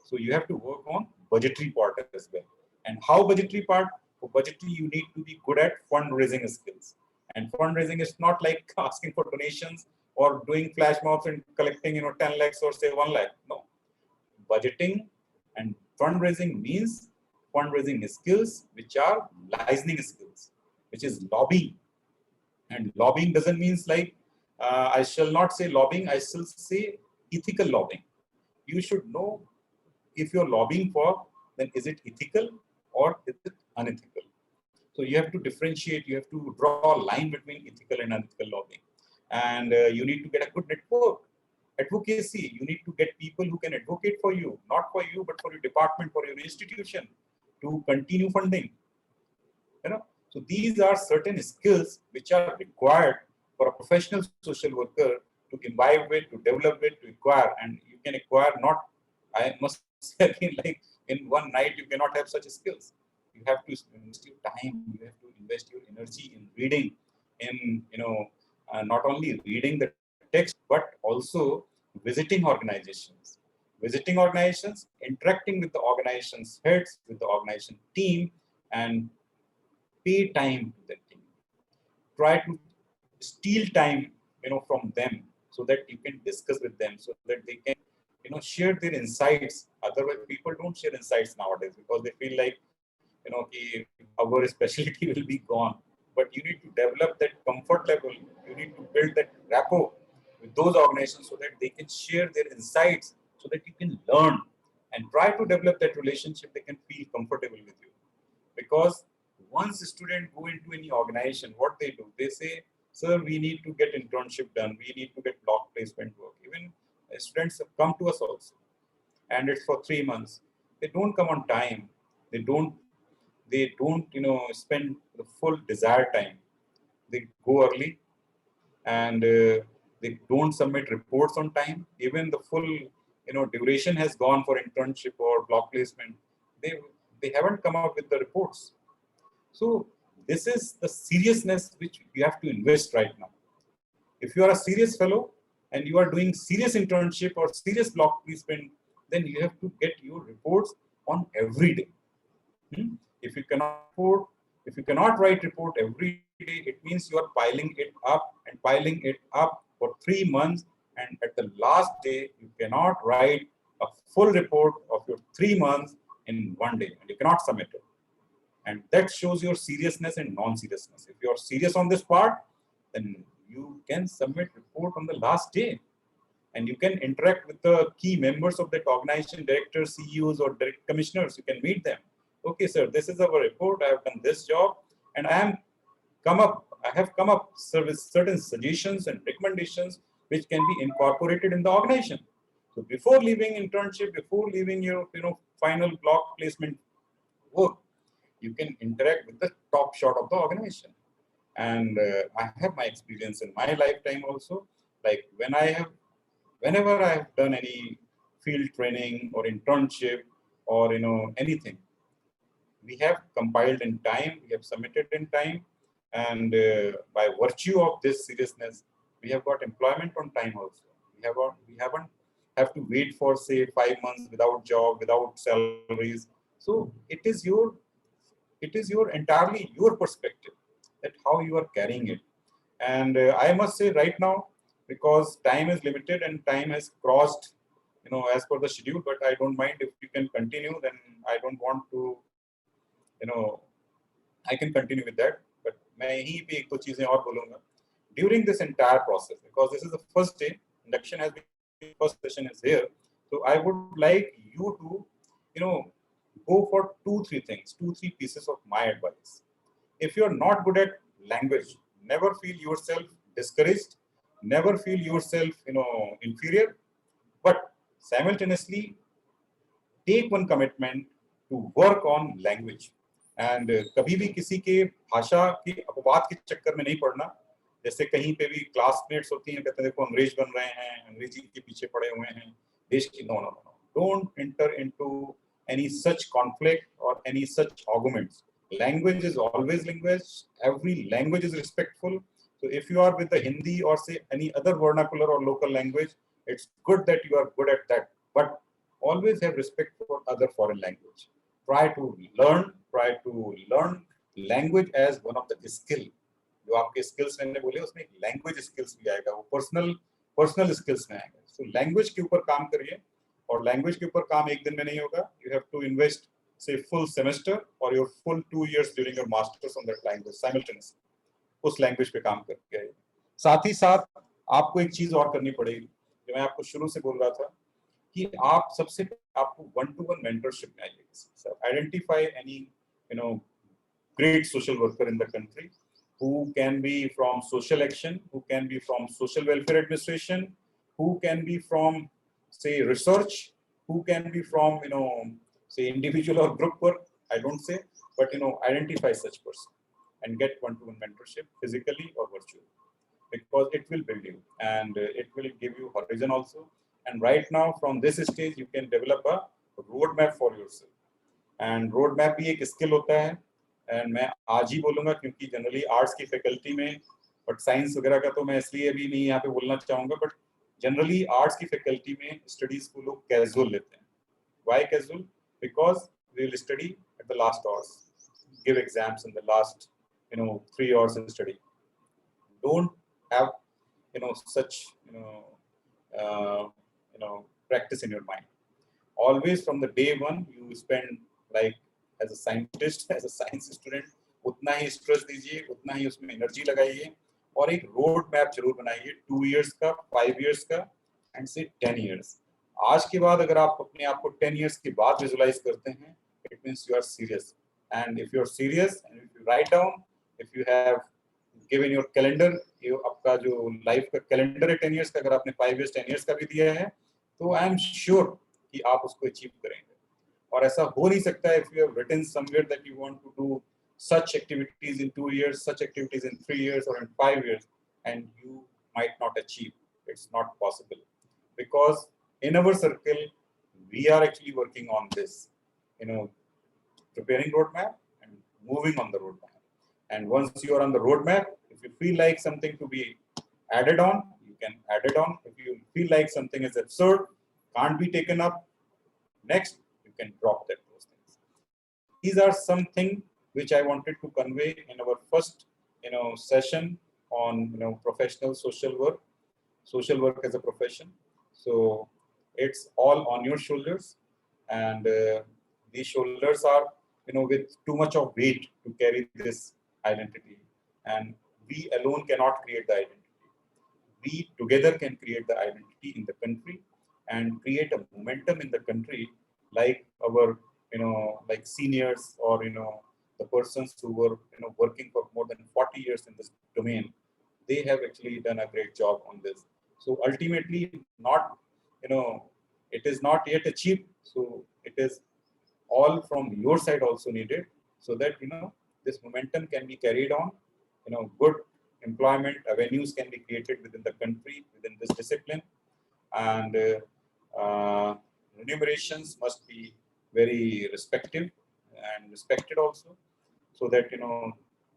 So you have to work on budgetary part as well. And how budgetary part? For budgetary, you need to be good at fundraising skills. And fundraising is not like asking for donations or doing flash mobs and collecting 10 lakhs or say 1 lakh. No. Budgeting and fundraising means fundraising skills which are licensing skills, which is lobbying. And lobbying doesn't mean like, I shall not say lobbying, I shall say ethical lobbying. You should know if you're lobbying for, then is it ethical or is it unethical? So you have to differentiate, you have to draw a line between ethical and unethical lobbying. And you need to get a good network. Advocacy, you need to get people who can advocate for you, not for you, but for your department, for your institution, to continue funding. So these are certain skills which are required for a professional social worker to imbibe it, to develop it, to acquire. And you can acquire not, I must say again, like in one night, you cannot have such skills. You have to invest your time, you have to invest your energy in reading, in, not only reading the text, but also visiting organizations. Visiting organizations, interacting with the organization's heads, with the organization team, and pay time to that team. Try to steal time, from them, so that you can discuss with them, so that they can, share their insights. Otherwise, people don't share insights nowadays because they feel like, our specialty will be gone. But you need to develop that comfort level. You need to build that rapport with those organizations so that they can share their insights, so that you can learn and try to develop that relationship. They can feel comfortable with you. Because once a student go into any organization, what they do, they say, "Sir, we need to get internship done. We need to get block placement work." Even students have come to us also, and it's for 3 months. They don't come on time. They don't spend the full desired time. They go early, and they don't submit reports on time. Even the full duration has gone for internship or block placement. They haven't come up with the reports. So this is the seriousness which you have to invest right now. If you are a serious fellow and you are doing serious internship or serious block placement, then you have to get your reports on every day. If you cannot report, if you cannot write report every day, it means you are piling it up and piling it up for 3 months, and at the last day you cannot write a full report of your 3 months in one day, and you cannot submit it. And that shows your seriousness and non-seriousness. If you are serious on this part, then you can submit report on the last day, and you can interact with the key members of that organization, directors, CEOs, or direct commissioners. You can meet them. Okay, sir, this is our report. I have done this job, and I have come up with certain suggestions and recommendations which can be incorporated in the organization. So before leaving internship, before leaving your final block placement work, you can interact with the top shot of the organization. And I have my experience in my lifetime also. Like whenever I have done any field training or internship or anything, we have compiled in time, we have submitted in time, and by virtue of this seriousness, we have got employment on time also. We haven't have to wait for say 5 months without job, without salaries. So it is entirely your perspective that how you are carrying it. And I must say right now, because time is limited and time has crossed as per the schedule, but I don't mind if you can continue. Then I don't want to I can continue with that, but मैं यहीं पे एक दो चीजें और बोलूँगा. During this entire process, because this is the first day, induction has been, first session is here, so I would like you to go for 2-3 things, 2-3 pieces of my advice. If you are not good at language, never feel yourself discouraged, never feel yourself inferior, but simultaneously take one commitment to work on language. And कभी भी किसी के भाषा के अपवाद के चक्कर में नहीं पड़ना. जैसे कहीं पे भी क्लासमेट्स होती हैं, कहते हैं देखो अंग्रेज बन रहे हैं, अंग्रेजी के पीछे पड़े हुए हैं, देश की no. Don't enter into any such conflict or any such arguments. Language is always language. Every language is respectful. So if you are with the Hindi or say any other vernacular or local language, it's good that you are good at that. But always have respect for other foreign language. Try to learn language as one of the skill. जो आपके skills मैंने बोले उसमें language skills भी आएगा, वो personal skills में आएगा. So language के ऊपर काम करिए, और language के ऊपर काम एक दिन में नहीं होगा. You have to invest say full semester or your full 2 years during your masters on that language simultaneously. उस language पे काम करके आइए. साथ ही साथ आपको एक चीज और करनी पड़ेगी, जो मैं आपको शुरू से बोल रहा था, कि आप सबसे आपको 1-to-1 mentorship में आइए. Identify any great social worker in the country who can be from social action, who can be from social welfare administration, who can be from say research, who can be from say individual or group work. I don't say, but identify such person and get 1-to-1 mentorship physically or virtually, because it will build you and it will give you horizon also. And right now from this stage you can develop a roadmap for yourself. And roadmap भी एक skill होता है. And मैं आज ही बोलूँगा क्योंकि generally arts की faculty में, बट साइंस वगैरह का तो मैं इसलिए भी नहीं यहाँ पे बोलना चाहूँगा, बट जनरली आर्ट्स की फैकल्टी में स्टडीज को लोग कैजुअल लेते हैं. Why casual? Because we will study at the last hours, give exams in the last 3 hours of study. Don't have such practice in your mind. Always from the day one you spend like as a scientist, as a science student, उतना ही stress दीजिए, उतना ही उसमें energy लगाइए, और एक road map जरूर बनाइए 2 years का, 5 years का, एंड से 10 years. आज के बाद अगर आप अपने आप को 10 years के बाद विजुलाइज करते हैं, it means you are serious. And if you are serious and if you write down, if you have given your calendar, आपका जो लाइफ का कैलेंडर है 10 years का, अगर आपने 5 years 10 years का भी दिया है, तो आई एम श्योर कि आप उसको अचीव करेंगे। और ऐसा हो नहीं सकता है if you have written somewhere that you want to do such activities in 2 years, such activities in 3 years or in 5 years, and you might not achieve. It's not possible, because in our circle we are actually working on this, preparing roadmap and moving on the roadmap. And once you are on the roadmap, if you feel like something to be added on, you can add it on. If you feel like something is absurd, can't be taken up next, you can drop those things. These are something which I wanted to convey in our first session on professional social work as a profession. So it's all on your shoulders, and these shoulders are with too much of weight to carry this identity, and we alone cannot create the identity. We together can create the identity in the country and create a momentum in the country, like our like seniors, or the persons who were working for more than 40 years in this domain. They have actually done a great job on this. So ultimately, not it is not yet achieved, so it is all from your side also needed, so that this momentum can be carried on. Good employment avenues can be created within the country within this discipline, and remunerations must be very respective and respected also, so that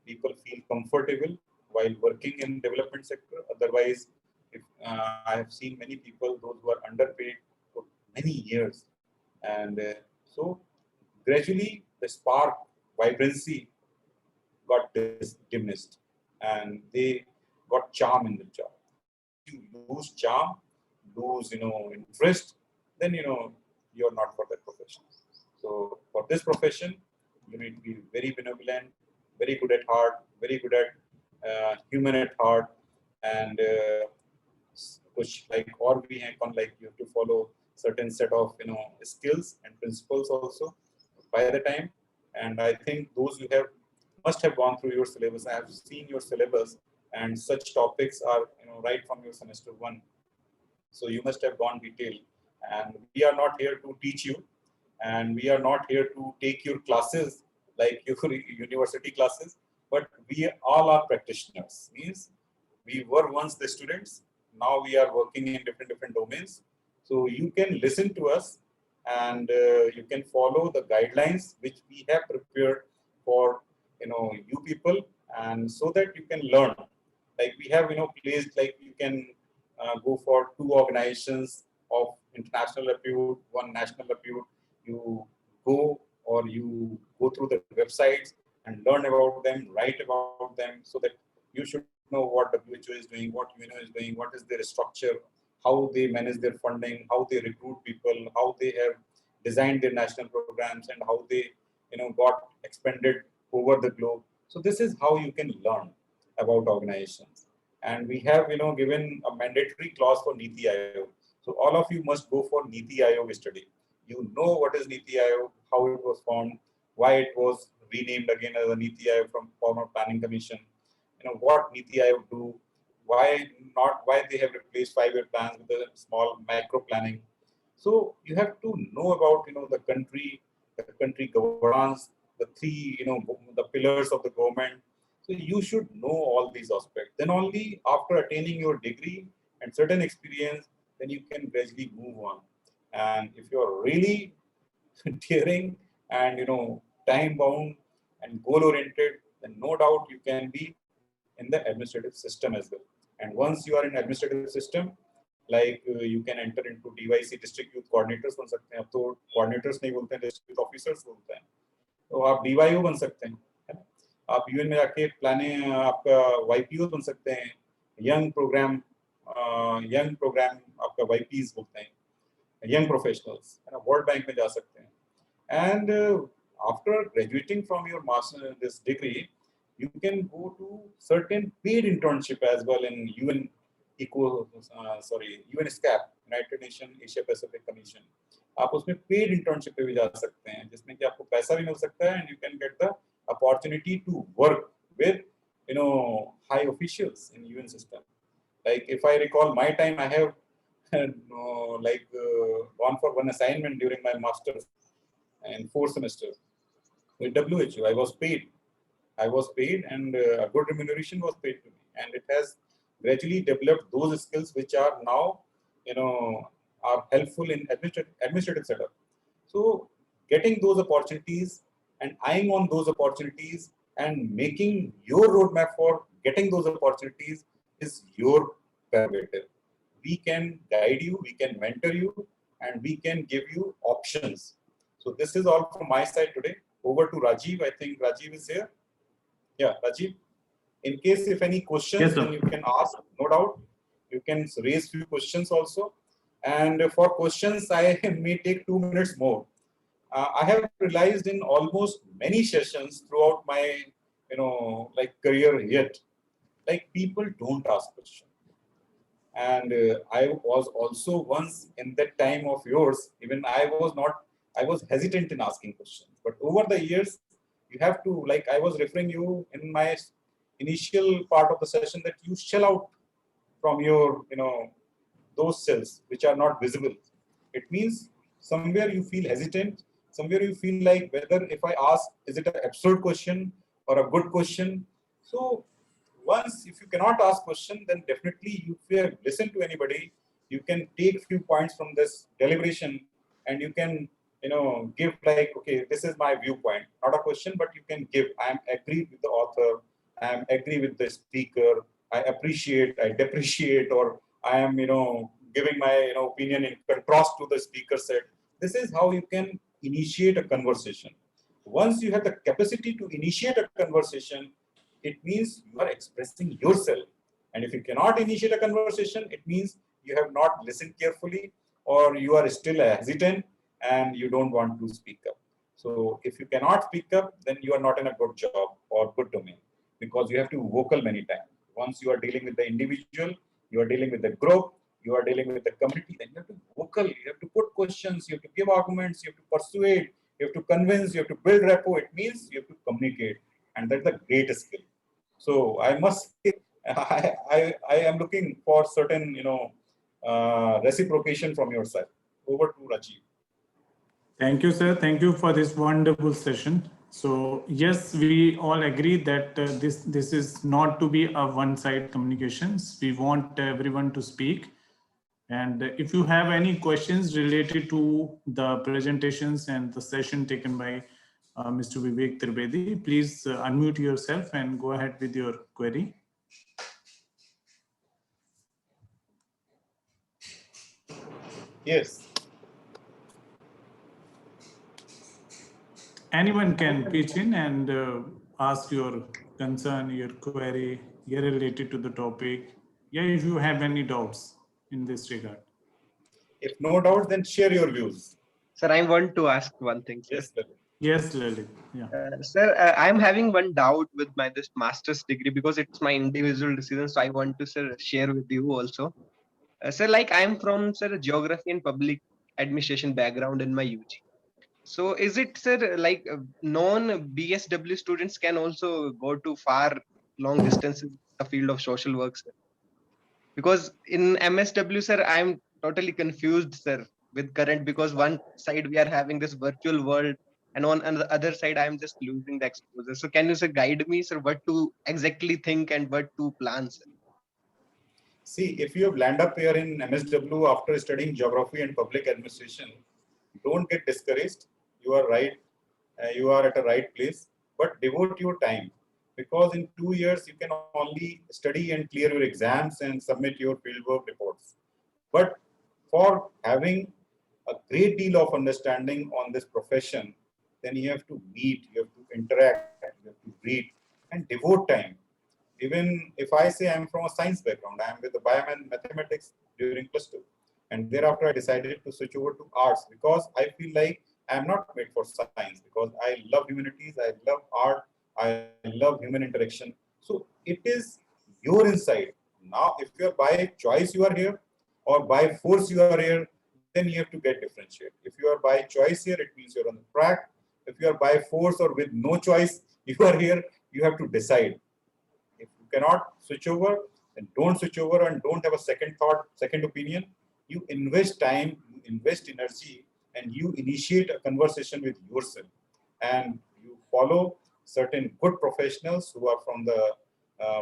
people feel comfortable while working in development sector. Otherwise, if I have seen many people, those who are underpaid for many years, and so gradually the spark, vibrancy got diminished, and they got charm in the job. Once you lose charm, lose interest, then you're not for that profession. So for this profession, you need to be very benevolent, very good at heart, very good at human at heart, and which like or we have on, like you have to follow certain set of skills and principles also by the time. And I think those you have must have gone through your syllabus. I have seen your syllabus, and such topics are right from your semester 1. So you must have gone detailed. And we are not here to teach you, and we are not here to take your classes like your university classes, but we all are practitioners. Means we were once the students, now we are working in different domains. So you can listen to us, and you can follow the guidelines which we have prepared for you people, and so that you can learn. Like we have placed, like you can go for 2 organizations of international repute, 1 national repute. You go, or you go through the websites and learn about them, write about them, so that you should know what WHO is doing, what UNO is doing, what is their structure, how they manage their funding, how they recruit people, how they have designed their national programs, and how they got expanded over the globe. So this is how you can learn about organizations. And we have given a mandatory clause for Niti Aayog. So all of you must go for Niti Aayog study. You know what is Niti Aayog, how it was formed, why it was renamed again as a Niti Aayog from former Planning Commission. What Niti Aayog do, why they have replaced 5-year plans with a small micro planning. So you have to know about the country governance, the 3 the pillars of the government. So you should know all these aspects. Then only after attaining your degree and certain experience, then you can gradually move on. And if you are really daring and time bound and goal oriented, then no doubt you can be in the administrative system as well. And once you are in administrative system, like you can enter into DYC, district youth coordinators बन सकते हैं. अब तो coordinators नहीं बोलते हैं, district youth officers बोलते हैं. तो आप DYO बन सकते हैं, है ना? आप UN में जाके प्लानिंग आपका YPO बन सकते हैं, यंग प्रोग्राम आपका YPs बोलते हैं, young professionals, है ना? वर्ल्ड बैंक में जा सकते हैं. And after graduating from your master this degree, you can go to certain paid internship as well in UN UNSCAP, United Nations Asia Pacific Commission. आप उसमें paid internship पे भी जा सकते हैं, जिसमें कि आपको पैसा भी मिल सकता है, and you can get the opportunity to work with high officials in UN system. Like if I recall my time, I have gone for one assignment during my master's in 4th semester with WHO. I was paid. And a good remuneration was paid to me. And it has gradually developed those skills which are now, are helpful in administrative setup. So getting those opportunities and eyeing on those opportunities and making your roadmap for getting those opportunities is your prerogative. We can guide you, we can mentor you, and we can give you options. So this is all from my side today. Over to Rajiv. I think Rajiv is here. Yeah, Rajiv. In case if any questions, Yes, then you can ask, no doubt. You can raise few questions also. And for questions, I may take 2 minutes more. I have realized in almost many sessions throughout my, career yet, like people don't ask questions. And I was also once in that time of yours, even I was hesitant in asking questions. But over the years, you have to, like I was referring you in my initial part of the session, that you shell out from your, those cells which are not visible. It means somewhere you feel hesitant, somewhere you feel like whether if I ask, is it an absurd question or a good question? So once, if you cannot ask question, then definitely you have listen to anybody, you can take few points from this deliberation and you can, give like, okay, this is my viewpoint, not a question, but you can give, I am agreed with the author, I am agree with the speaker, I appreciate, I depreciate, or I am, giving my opinion in contrast to the speaker said. This is how you can initiate a conversation. Once you have the capacity to initiate a conversation, it means you are expressing yourself. And if you cannot initiate a conversation, it means you have not listened carefully, or you are still hesitant and you don't want to speak up. So if you cannot speak up, then you are not in a good job or good domain, because you have to vocal many times. Once you are dealing with the individual, you are dealing with the group, you are dealing with the community, then you have to vocal, you have to put questions, you have to give arguments, you have to persuade, you have to convince, you have to build rapport. It means you have to communicate, and that's the great skill. So I must say, I am looking for certain, reciprocation from your side. Over to Rajiv. Thank you, sir. Thank you for this wonderful session. So yes, we all agree that this is not to be a one-side communications. We want everyone to speak. And if you have any questions related to the presentations and the session taken by Mr. Vivek Trivedi, please unmute yourself and go ahead with your query. Yes. Anyone can pitch in and ask your concern, your query, related to the topic. Yeah, if you have any doubts in this regard. If no doubt, then share your views. Sir, I want to ask one thing, sir. Yes, Lalit. Yes, Lalit. Yeah. Sir, I'm having one doubt with my this master's degree, because it's my individual decision. So I want to, sir, share with you also. Sir, like I'm from, sir, geography and public administration background in my UG. So is it, sir, like non-BSW students can also go to far long distances in the field of social work, sir? Because in MSW, sir, I'm totally confused, sir, with current, because one side we are having this virtual world, and on the other side, I'm just losing the exposure. So can you, sir, guide me, sir, what to exactly think and what to plan, sir? See, if you have land up here in MSW after studying geography and public administration, don't get discouraged. You are right. You are at a right place, but devote your time, because in 2 years you can only study and clear your exams and submit your fieldwork reports. But for having a great deal of understanding on this profession, then you have to meet, you have to interact, you have to read and devote time. Even if I say I'm from a science background, I'm with the mathematics during +2. And thereafter I decided to switch over to arts, because I feel like I'm not made for science, because I love humanities, I love art, I love human interaction. So it is your insight. Now, if you're by choice you are here, or by force you are here, then you have to get differentiate. If you are by choice here, it means you're on the track. If you are by force or with no choice, you are here, you have to decide. If you cannot switch over, then don't switch over and don't have a second thought, second opinion. You invest time, you invest energy, and you initiate a conversation with yourself, and you follow certain good professionals who are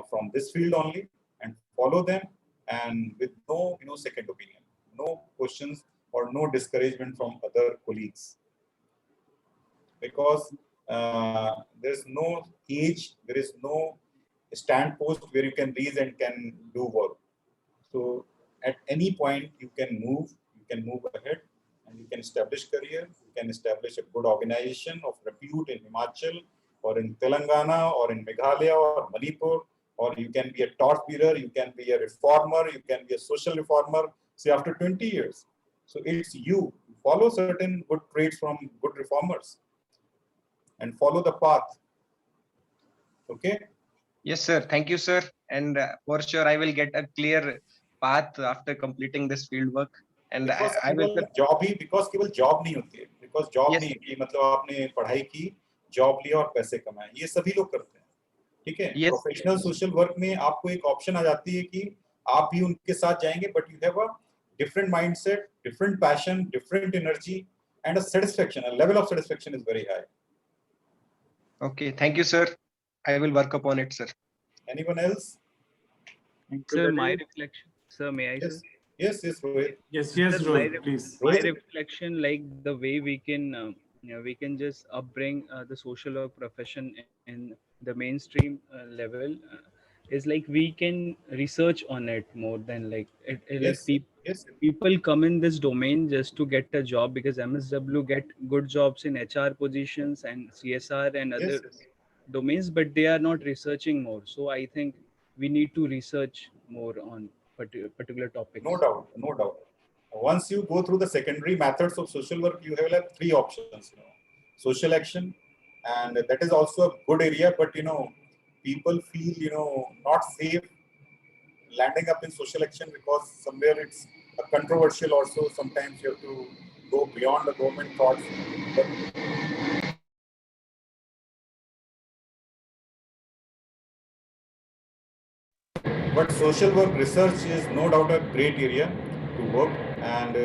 from this field only, and follow them, and with no second opinion, no questions or no discouragement from other colleagues, because there's no age, there is no stand post where you can reach and can do work. So at any point you can move ahead, and you can establish career, you can establish a good organization of repute in Himachal or in Telangana or in Meghalaya or Manipur, or you can be a torch-bearer, you can be a reformer, you can be a social reformer, say after 20 years. So it's you follow certain good traits from good reformers and follow the path. Okay. Yes, sir. Thank you, sir. And for sure, I will get a clear path after completing this field work. And I will. because केवल job नहीं होती है, because job Yes. नहीं है कि मतलब आपने पढ़ाई की, जॉब लिया और पैसे कमाए, ये सभी लोग करते हैं, ठीक है। Yes. प्रोफेशनल सोशल वर्क में आपको एक ऑप्शन आ जाती है कि आप भी उनके साथ जाएंगे, but you have a different mindset, different passion, different energy, and a satisfaction, a level of satisfaction is very high. Okay, thank you, sir. I will work upon it, sir. Anyone else? Sir, my reflection. Sir, may I, sir? Yes, Rohit. Yes, Sir, Rohit, please. My reflection, like the way we can, we can just upbring the social work profession in the mainstream level, is like we can research on it more than like Yes, yes. people come in this domain just to get a job, because MSW get good jobs in HR positions and CSR and other domains, but they are not researching more. So I think we need to research more on particular topics. No doubt, no doubt. Once you go through the secondary methods of social work, you have like three options. Social action, and that is also a good area, but people feel not safe landing up in social action, because somewhere it's a controversial also. Sometimes you have to go beyond the government thoughts. But social work research is no doubt a great area to work, and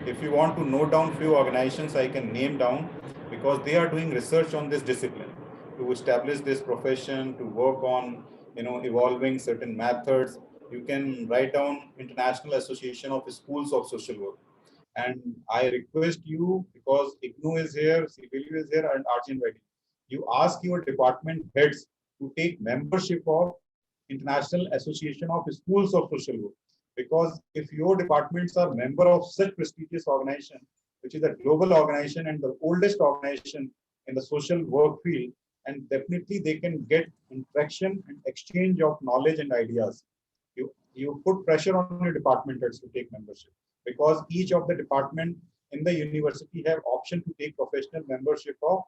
if you want to note down few organizations, I can name down, because they are doing research on this discipline to establish this profession, to work on evolving certain methods. You can write down International Association of Schools of Social Work, and I request you, because IGNU is here, CBLU is here, and RGNIYD, you ask your department heads to take membership of International Association of Schools of Social Work, because if your departments are member of such prestigious organization, which is a global organization and the oldest organization in the social work field, and definitely they can get interaction and exchange of knowledge and ideas. You put pressure on your department heads to take membership, because each of the department in the university have option to take professional membership of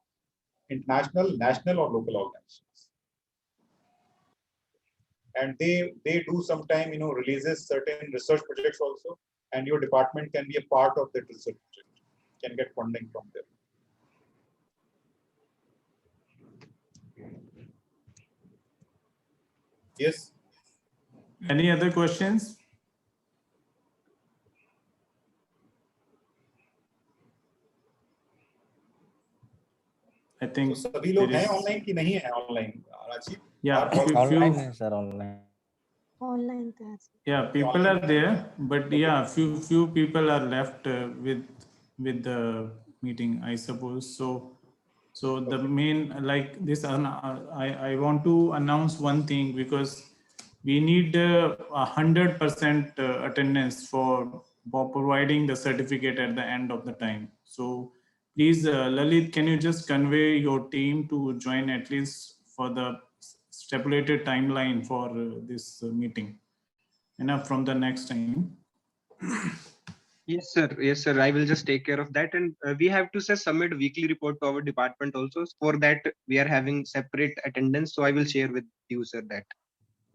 international, national, or local organizations. And they do sometime releases certain research projects also, and your department can be a part of that research project, can get funding from there. Yes. Any other questions? I think so सभी लोग हैं online कि नहीं है online Rajiv? Yeah, online है sir, online. Online. Yeah, people are there, but yeah, few people are left with the meeting, I suppose. So the main, like this, I want to announce one thing, because we need 100% attendance for providing the certificate at the end of the time. So please, Lalit, can you just convey your team to join at least for the stipulated timeline for this meeting? Enough from the next time. Yes, sir. Yes, sir. I will just take care of that. And we have to submit weekly report to our department also. For that, we are having separate attendance. So I will share with you, sir, that.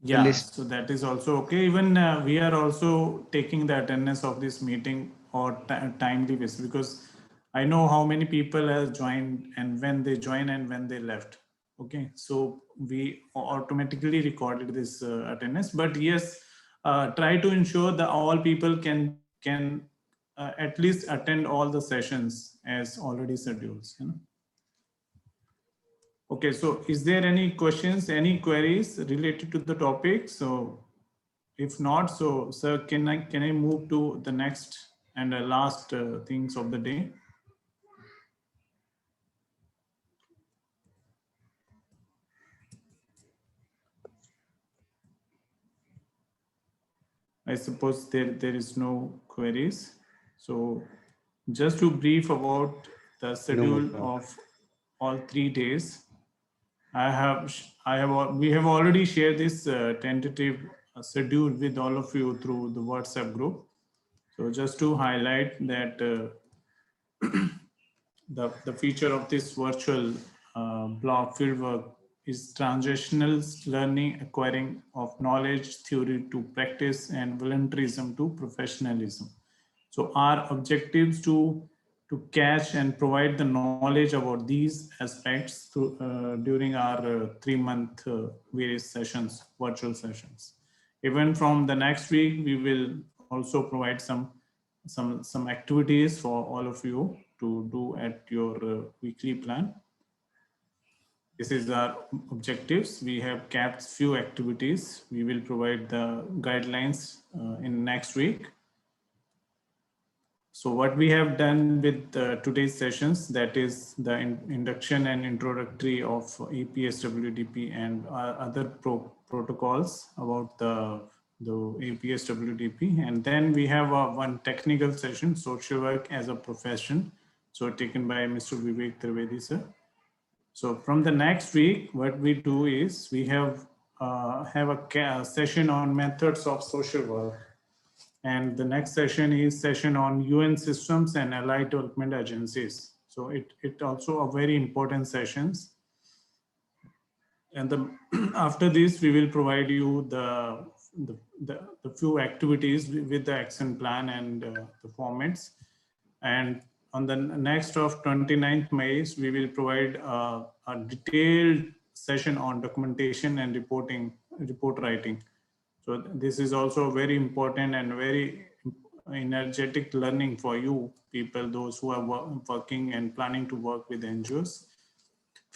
Yeah, so that is also okay. Even we are also taking the attendance of this meeting or timely basis, because I know how many people have joined and when they join and when they left. Okay, so we automatically recorded this attendance. But yes, try to ensure that all people can can at least attend all the sessions as already scheduled. You know? Okay, so is there any questions, any queries related to the topic? So if not, so sir, can I move to the next and last things of the day? I suppose there is no queries. So just to brief about the schedule of all 3 days, we have already shared this tentative schedule with all of you through the WhatsApp group. So just to highlight that the feature of this virtual block fieldwork is transitional learning, acquiring of knowledge, theory to practice, and voluntarism to professionalism. So our objectives to catch and provide the knowledge about these aspects through, during our 3-month various sessions, virtual sessions. Even from the next week, we will also provide some activities for all of you to do at your weekly plan. This is our objectives. We have capped few activities. We will provide the guidelines in next week. So what we have done with today's sessions, that is the induction and introductory of APSWDP and other protocols about the APSWDP. And then we have one technical session, social work as a profession. So taken by Mr. Vivek Trivedi, sir. So from the next week, what we do is we have a session on methods of social work. And the next session is session on UN systems and allied development agencies. So it also a very important sessions. And after this, we will provide you the few activities with the action plan and the formats. And on the next of 29th May, we will provide a detailed session on documentation and report writing. So this is also very important and very energetic learning for you people, those who are working and planning to work with NGOs.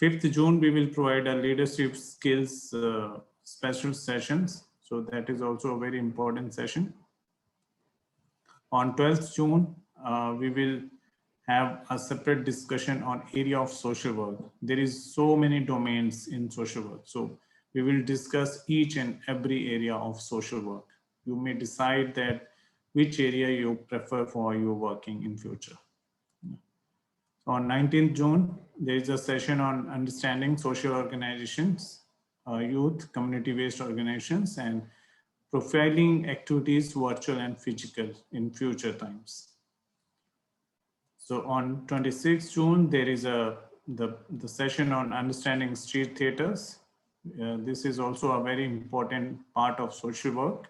5th June, we will provide a leadership skills special sessions. So that is also a very important session. On 12th June, we will have a separate discussion on area of social work. There is so many domains in social work. So we will discuss each and every area of social work. You may decide that which area you prefer for your working in future. On 19th June, there is a session on understanding social organizations, youth, community-based organizations, and profiling activities, virtual and physical, in future times. So on 26th June, there is the session on understanding street theaters. This is also a very important part of social work.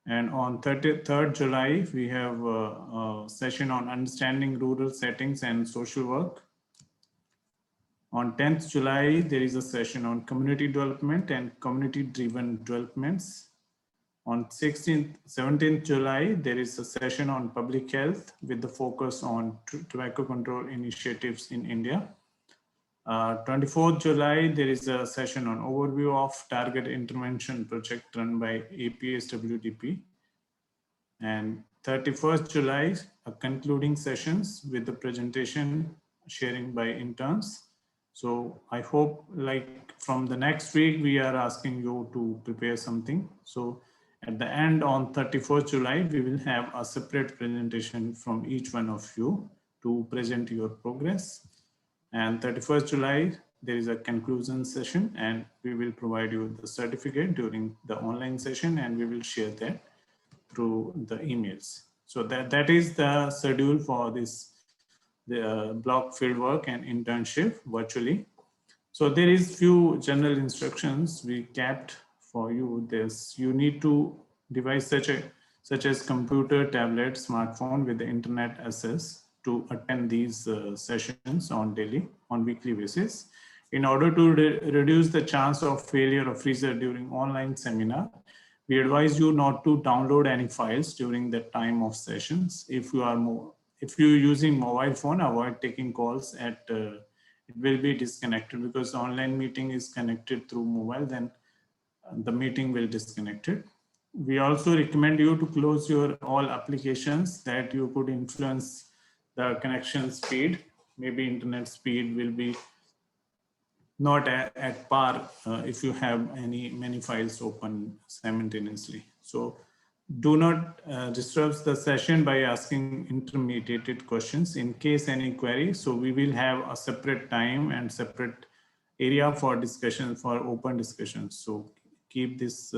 And on 3rd July, we have a session on understanding rural settings and social work. On 10th July, there is a session on community development and community-driven developments. On 17th July, there is a session on public health with the focus on tobacco control initiatives in India. 24th July, there is a session on overview of target intervention project run by APSWDP. And 31st July, a concluding sessions with the presentation sharing by interns. So I hope like from the next week, we are asking you to prepare something. So at the end on 31st July, we will have a separate presentation from each one of you to present your progress. And 31st July, there is a conclusion session and we will provide you the certificate during the online session and we will share that through the emails. So that is the schedule for this block fieldwork and internship virtually. So there is few general instructions we kept for you. You need to device such as computer, tablet, smartphone with the internet access to attend these sessions on weekly basis. In order to reduce the chance of failure or freezer during online seminar, We advise you not to download any files during the time of sessions. If you're using mobile phone, avoid taking calls it will be disconnected, because the online meeting is connected through mobile, then the meeting will disconnect it. We also recommend you to close your all applications that you could influence the connection speed. Maybe internet speed will be not at par if you have many files open simultaneously. So do not disrupt the session by asking intermediate questions in case any query. So we will have a separate time and separate area for discussion, for open discussions. So keep this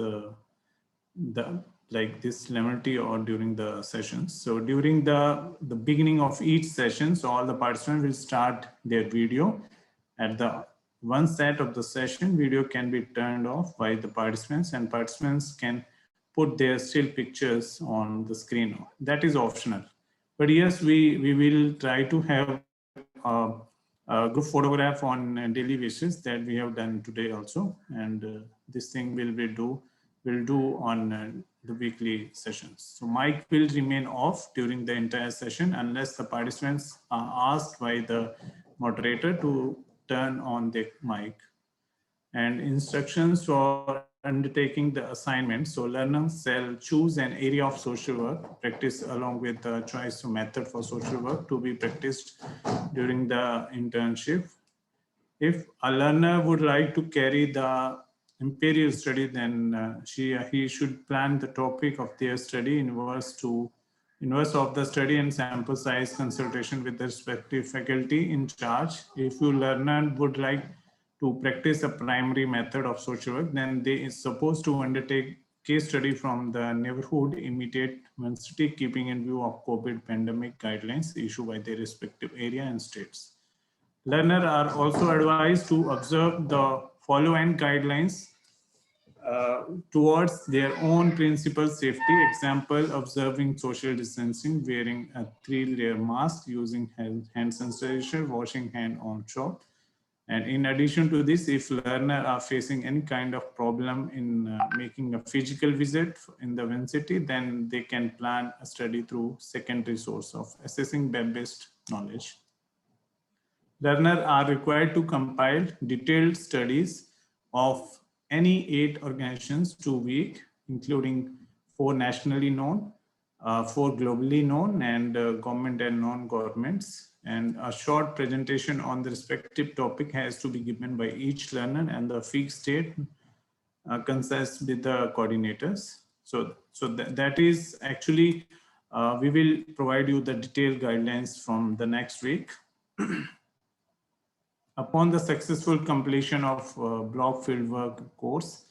this levity or during the sessions. So during the beginning of each session, so all the participants will start their video. At the one set of the session, video can be turned off by the participants, and participants can put their still pictures on the screen. That is optional. But yes, we will try to have a good photograph on a daily basis, that we have done today also. And this thing will do on the weekly sessions. So mic will remain off during the entire session unless the participants are asked by the moderator to turn on the mic. And instructions for undertaking the assignment. So learners shall choose an area of social work, practice along with the choice of method for social work to be practiced during the internship. If a learner would like to carry the imperial study, then he should plan the topic of their study, inverse of the study, and sample size consultation with the respective faculty in charge. If your learner would like to practice a primary method of social work, then they is supposed to undertake case study from the neighborhood immediate university, keeping in view of COVID pandemic guidelines issued by their respective area and states. Learners are also advised to observe the following guidelines towards their own principal safety. Example, observing social distancing, wearing a 3-layer mask, using hand sanitizer, washing hand on shop. And in addition to this, if learners are facing any kind of problem in making a physical visit in the university, then they can plan a study through secondary source of assessing web-based knowledge. Learners are required to compile detailed studies of any 8 organizations per week, including 4 nationally known, 4 globally known, and government and non-governments. And a short presentation on the respective topic has to be given by each learner, and the fixed date consists with the coordinators. So that is actually, we will provide you the detailed guidelines from the next week. Upon the successful completion of block fieldwork course,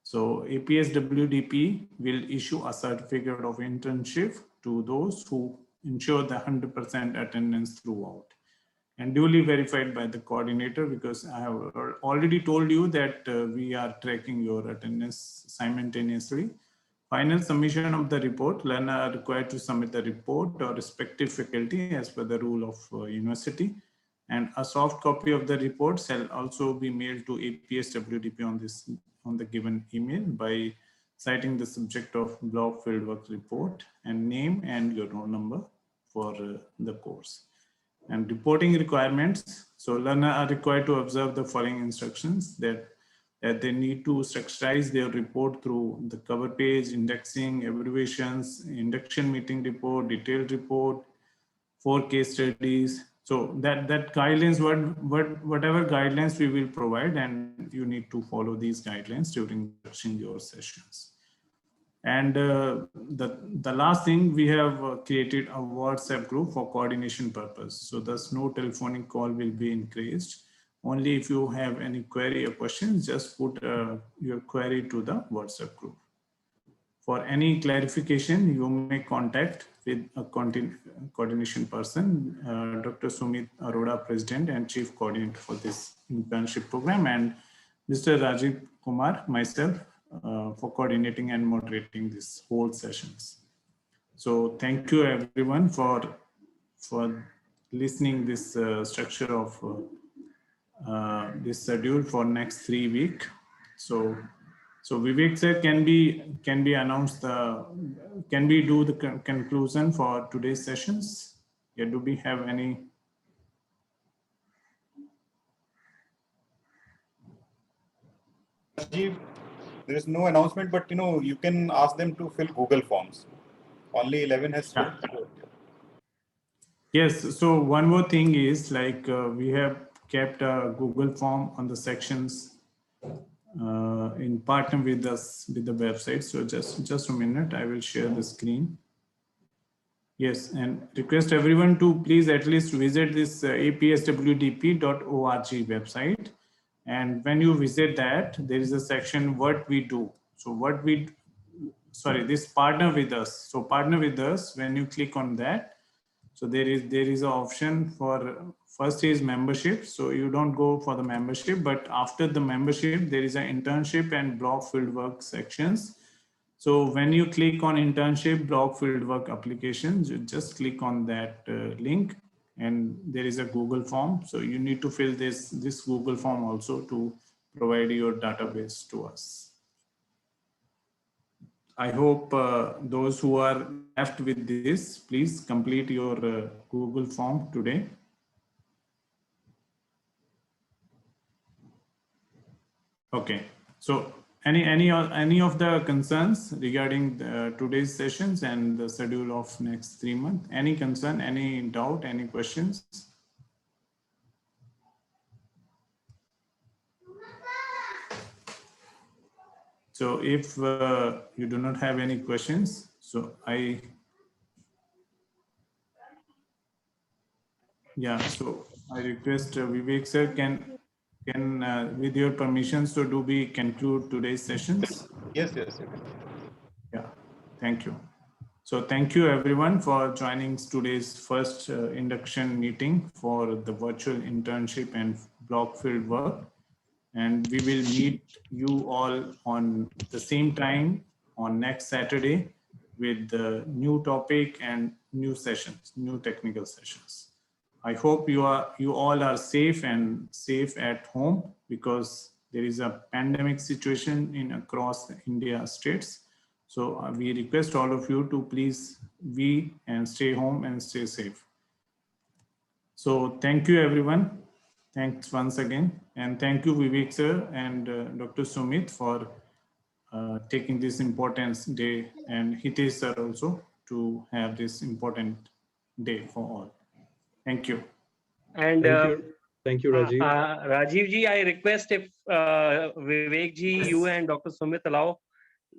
so APSWDP will issue a certificate of internship to those who ensure the 100% attendance throughout, and duly verified by the coordinator, because I have already told you that we are tracking your attendance simultaneously. Final submission of the report, learners are required to submit the report or respective faculty as per the rule of university. And a soft copy of the report shall also be mailed to APSWDP on the given email by citing the subject of block fieldwork report and name and your roll number for the course. And reporting requirements. So learners are required to observe the following instructions: that they need to structurize their report through the cover page, indexing, abbreviations, induction meeting report, detailed report, 4 case studies. So that guidelines, whatever guidelines we will provide, and you need to follow these guidelines during your sessions. And the last thing, we have created a WhatsApp group for coordination purpose. So thus no telephonic call will be increased. Only if you have any query or questions, just put your query to the WhatsApp group. For any clarification, you may contact with a coordination person, Dr. Sumit Arora, President and Chief Coordinator for this internship program, and Mr. Rajiv Kumar, myself, for coordinating and moderating this whole sessions. So thank you everyone for listening this structure of this schedule for next 3 weeks. So So Vivek sir, can we announce can we do the conclusion for today's sessions? Yeah, do we have any? Rajiv, there is no announcement, but you can ask them to fill Google Forms. Only 11 has filled. Yes, so one more thing is like we have kept a Google form on the sections in partner with us with the website. So just a minute, I will share the screen. Yes, and request everyone to please at least visit this apswdp.org website. And when you visit that, there is a section what we do. So this partner with us. So partner with us, when you click on that, so there is an option for first is membership. So you don't go for the membership, but after the membership, there is an internship and block fieldwork sections. So when you click on internship block fieldwork applications, you just click on that link, and there is a Google form. So you need to fill this Google form also to provide your database to us. I hope those who are left with this, please complete your Google form today. Okay, so any of the concerns regarding today's sessions and the schedule of next 3 months? Any concern, any doubt, any questions? So if you do not have any questions, so I request Vivek sir can with your permission, so do we conclude today's sessions? Yes. Yeah, thank you. So thank you everyone for joining today's first induction meeting for the virtual internship and block field work. And we will meet you all on the same time on next Saturday with the new topic and new sessions, new technical sessions. I hope you all are safe at home, because there is a pandemic situation in across India states. So we request all of you to please be and stay home and stay safe. So thank you everyone. Thanks once again. And thank you Vivek sir and Dr. Sumit for taking this important day, and Hitesh sir also to have this important day for all. Thank you. And thank you Rajiv. Rajiv ji, I request if Vivek ji, you and Dr. Sumit allow,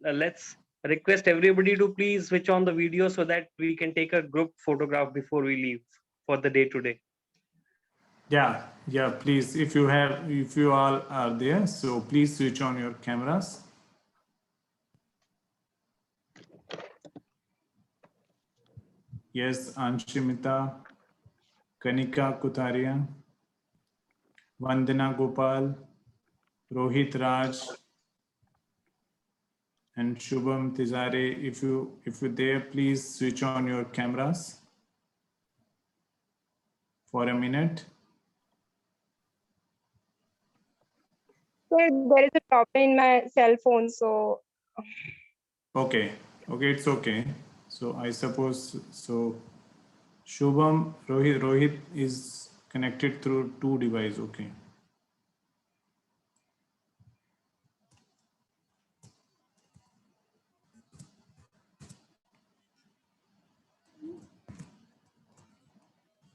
let's request everybody to please switch on the video so that we can take a group photograph before we leave for the day today. Yeah, please, if you all are there, so please switch on your cameras. Yes, Anshimita, Kanika Kutaria, Vandana Gopal, Rohit Raj, and Shubham Tizare. If you're there, please switch on your cameras for a minute. Sir, there is a problem in my cell phone, so. Okay, it's okay. So I suppose so. Shubham, Rohit is connected through 2 devices. Okay.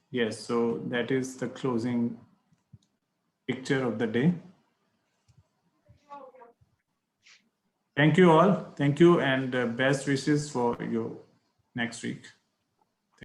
Yes, so that is the closing picture of the day. Thank you all. Thank you, and best wishes for your next week.